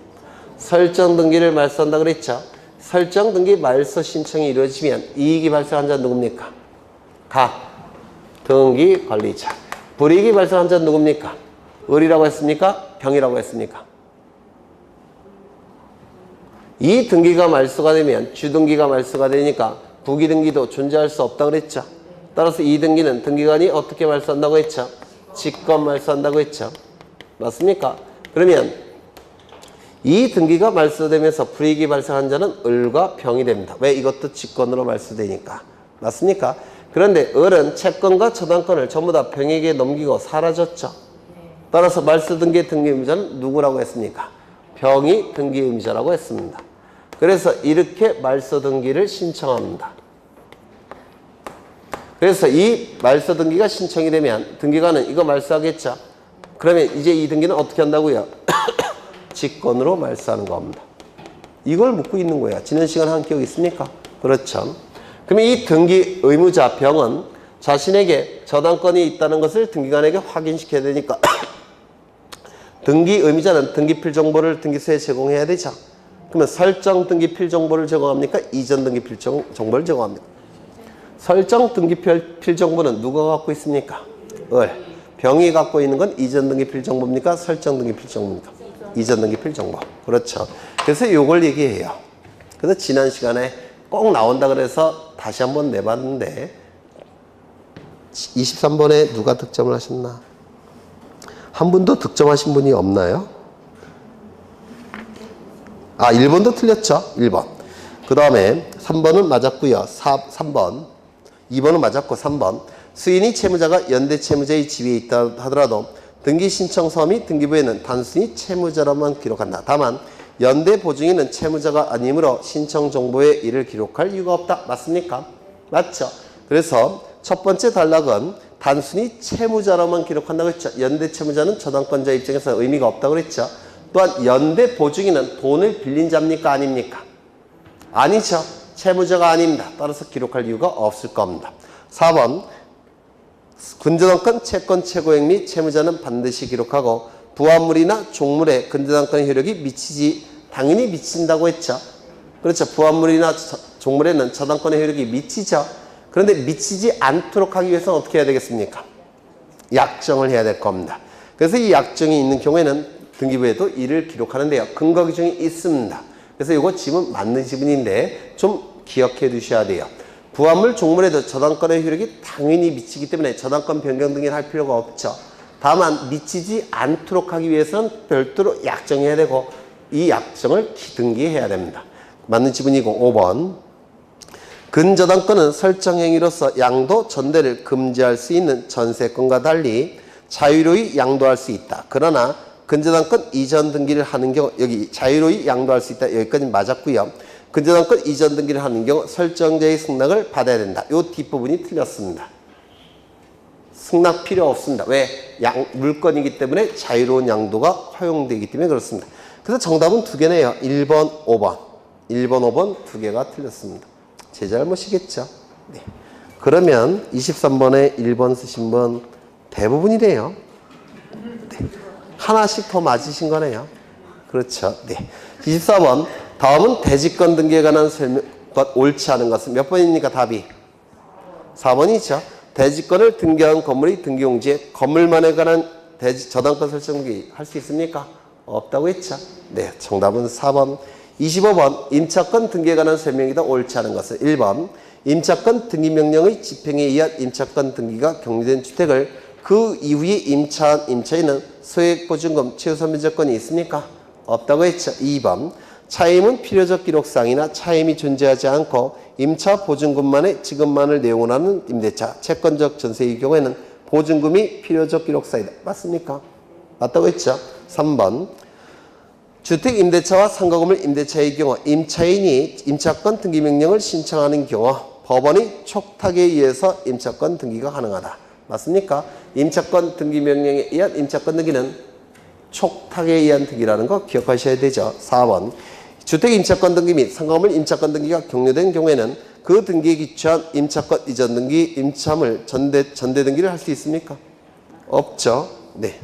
설정 등기를 말소한다고 그랬죠. 설정 등기 말소 신청이 이루어지면 이익이 발생한 자는 누굽니까? 등기 관리자. 불이익이 발생한 자는 누굽니까? 을이라고 했습니까? 병이라고 했습니까? 이 등기가 말소가 되면 주등기가 말소가 되니까 부기등기도 존재할 수 없다고 그랬죠. 따라서 이 등기는 등기관이 어떻게 말소한다고 했죠? 직권 말소한다고 했죠. 맞습니까? 그러면 이 등기가 말소되면서 불이익이 발생한 자는 을과 병이 됩니다. 왜? 이것도 직권으로 말소되니까. 맞습니까? 그런데 을은 채권과 저당권을 전부 다 병에게 넘기고 사라졌죠. 따라서 말소 등기의 등기 의무자는 누구라고 했습니까? 병이 등기 의무자라고 했습니다. 그래서 이렇게 말소 등기를 신청합니다. 그래서 이 말소 등기가 신청이 되면 등기관은 이거 말소하겠죠. 그러면 이제 이 등기는 어떻게 한다고요? 직권으로 말소하는 겁니다. 이걸 묻고 있는 거예요. 지난 시간 한 기억 있습니까? 그렇죠. 그러면 이 등기 의무자 병은 자신에게 저당권이 있다는 것을 등기관에게 확인시켜야 되니까 등기 의무자는 등기필 정보를 등기소에 제공해야 되죠. 그러면 설정 등기필 정보를 제공합니까? 이전 등기필 정보를 제공합니까? 설정 등기필 정보는 누가 갖고 있습니까? 을. 병이 갖고 있는 건 이전 등기필 정보입니까? 설정 등기필 정보입니까? 이전 등기필 정보. 그렇죠. 그래서 이걸 얘기해요. 그래서 지난 시간에 꼭 나온다 그래서 다시 한번 내봤는데 23번에 누가 득점을 하셨나? 한 분도 득점하신 분이 없나요? 1번도 틀렸죠? 1번. 그 다음에 3번은 맞았고요. 3번. 2번은 맞았고 3번. 수인이 채무자가 연대 채무자의 지위에 있다 하더라도 등기 신청 서및 등기부에는 단순히 채무자로만 기록한다. 다만 연대 보증인은 채무자가 아니므로 신청 정보에 이를 기록할 이유가 없다. 맞습니까? 맞죠? 그래서 첫 번째 단락은 단순히 채무자로만 기록한다고 했죠. 연대 채무자는 저당권자 입장에서 의미가 없다고 그랬죠. 또한 연대 보증인은 돈을 빌린 자입니까? 아닙니까? 아니죠. 채무자가 아닙니다. 따라서 기록할 이유가 없을 겁니다. 4번 근저당권 채권 최고액 및 채무자는 반드시 기록하고 부합물이나 종물에 근저당권의 효력이 당연히 미친다고 했죠. 그렇죠. 부합물이나 종물에는 저당권의 효력이 미치죠. 그런데 미치지 않도록 하기 위해서는 어떻게 해야 되겠습니까? 약정을 해야 될 겁니다. 그래서 이 약정이 있는 경우에는 등기부에도 이를 기록하는데요. 근거 규정이 있습니다. 그래서 이거 지문 맞는 지문인데 좀 기억해 두셔야 돼요. 부합물 종물에도 저당권의 효력이 당연히 미치기 때문에 저당권 변경 등을 할 필요가 없죠. 다만 미치지 않도록 하기 위해서는 별도로 약정해야 되고 이 약정을 등기해야 됩니다. 맞는 지문이고 5번 근저당권은 설정행위로서 양도 전대를 금지할 수 있는 전세권과 달리 자유로이 양도할 수 있다. 그러나 근저당권 이전 등기를 하는 경우 여기 자유로이 양도할 수 있다. 여기까지 맞았고요. 근저당권 이전 등기를 하는 경우 설정자의 승낙을 받아야 된다. 이 뒷부분이 틀렸습니다. 승낙 필요 없습니다. 왜? 물건이기 때문에 자유로운 양도가 허용되기 때문에 그렇습니다. 그래서 정답은 두 개네요. 1번, 5번. 1번, 5번 두 개가 틀렸습니다. 제 잘못이겠죠. 네. 그러면 23번에 1번 쓰신 분 대부분이래요. 네. 하나씩 더 맞으신 거네요. 그렇죠. 네. 24번 다음은 대지권 등기에 관한 설명과 옳지 않은 것은 몇 번입니까? 답이 4번이죠. 대지권을 등기한 건물이 등기용지에 건물만에 관한 저당권 설정 등기 할 수 있습니까? 없다고 했죠. 네, 정답은 4번. 25번 임차권 등기에 관한 설명이 더 옳지 않은 것은 1번 임차권 등기명령의 집행에 의한 임차권 등기가 격리된 주택을 그 이후에 임차한 임차인은 소액보증금 최우선 면제권이 있습니까? 없다고 했죠. 2번 차임은 필요적 기록상이나 차임이 존재하지 않고 임차 보증금만의 지급만을 내용으로 하는 임대차, 채권적 전세의 경우에는 보증금이 필요적 기록상이다. 맞습니까? 맞다고 했죠? 3번. 주택 임대차와 상가건물 임대차의 경우 임차인이 임차권 등기 명령을 신청하는 경우 법원이 촉탁에 의해서 임차권 등기가 가능하다. 맞습니까? 임차권 등기 명령에 의한 임차권 등기는 촉탁에 의한 등기라는 거 기억하셔야 되죠. 4번. 주택 임차권 등기 및 상가건물 임차권 등기가 격려된 경우에는 그 등기에 기초한 임차권 이전 등기, 임차물 전대 등기를 할 수 있습니까? 없죠. 네.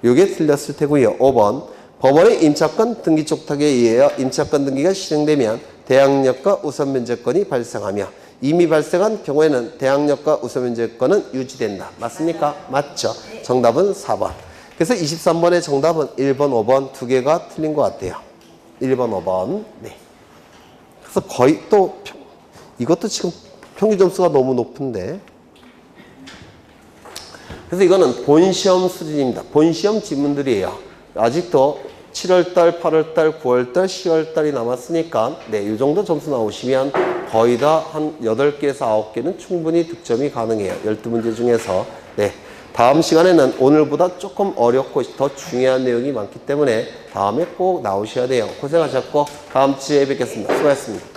요게 틀렸을 테고요. 5번. 법원의 임차권 등기 촉탁에 의하여 임차권 등기가 실행되면 대항력과 우선 면제권이 발생하며 이미 발생한 경우에는 대항력과 우선 면제권은 유지된다. 맞습니까? 맞죠. 정답은 4번. 그래서 23번의 정답은 1번, 5번 두 개가 틀린 것 같아요. 1번, 5번. 네. 그래서 거의 또 이것도 지금 평균 점수가 너무 높은데. 그래서 이거는 본시험 수준입니다. 본시험 지문들이에요. 아직도 7월달, 8월달, 9월달, 10월달이 남았으니까 네, 이 정도 점수 나오시면 거의 다 한 8개에서 9개는 충분히 득점이 가능해요. 12문제 중에서. 네, 다음 시간에는 오늘보다 조금 어렵고 더 중요한 내용이 많기 때문에 다음에 꼭 나오셔야 돼요. 고생하셨고 다음 주에 뵙겠습니다. 수고하셨습니다.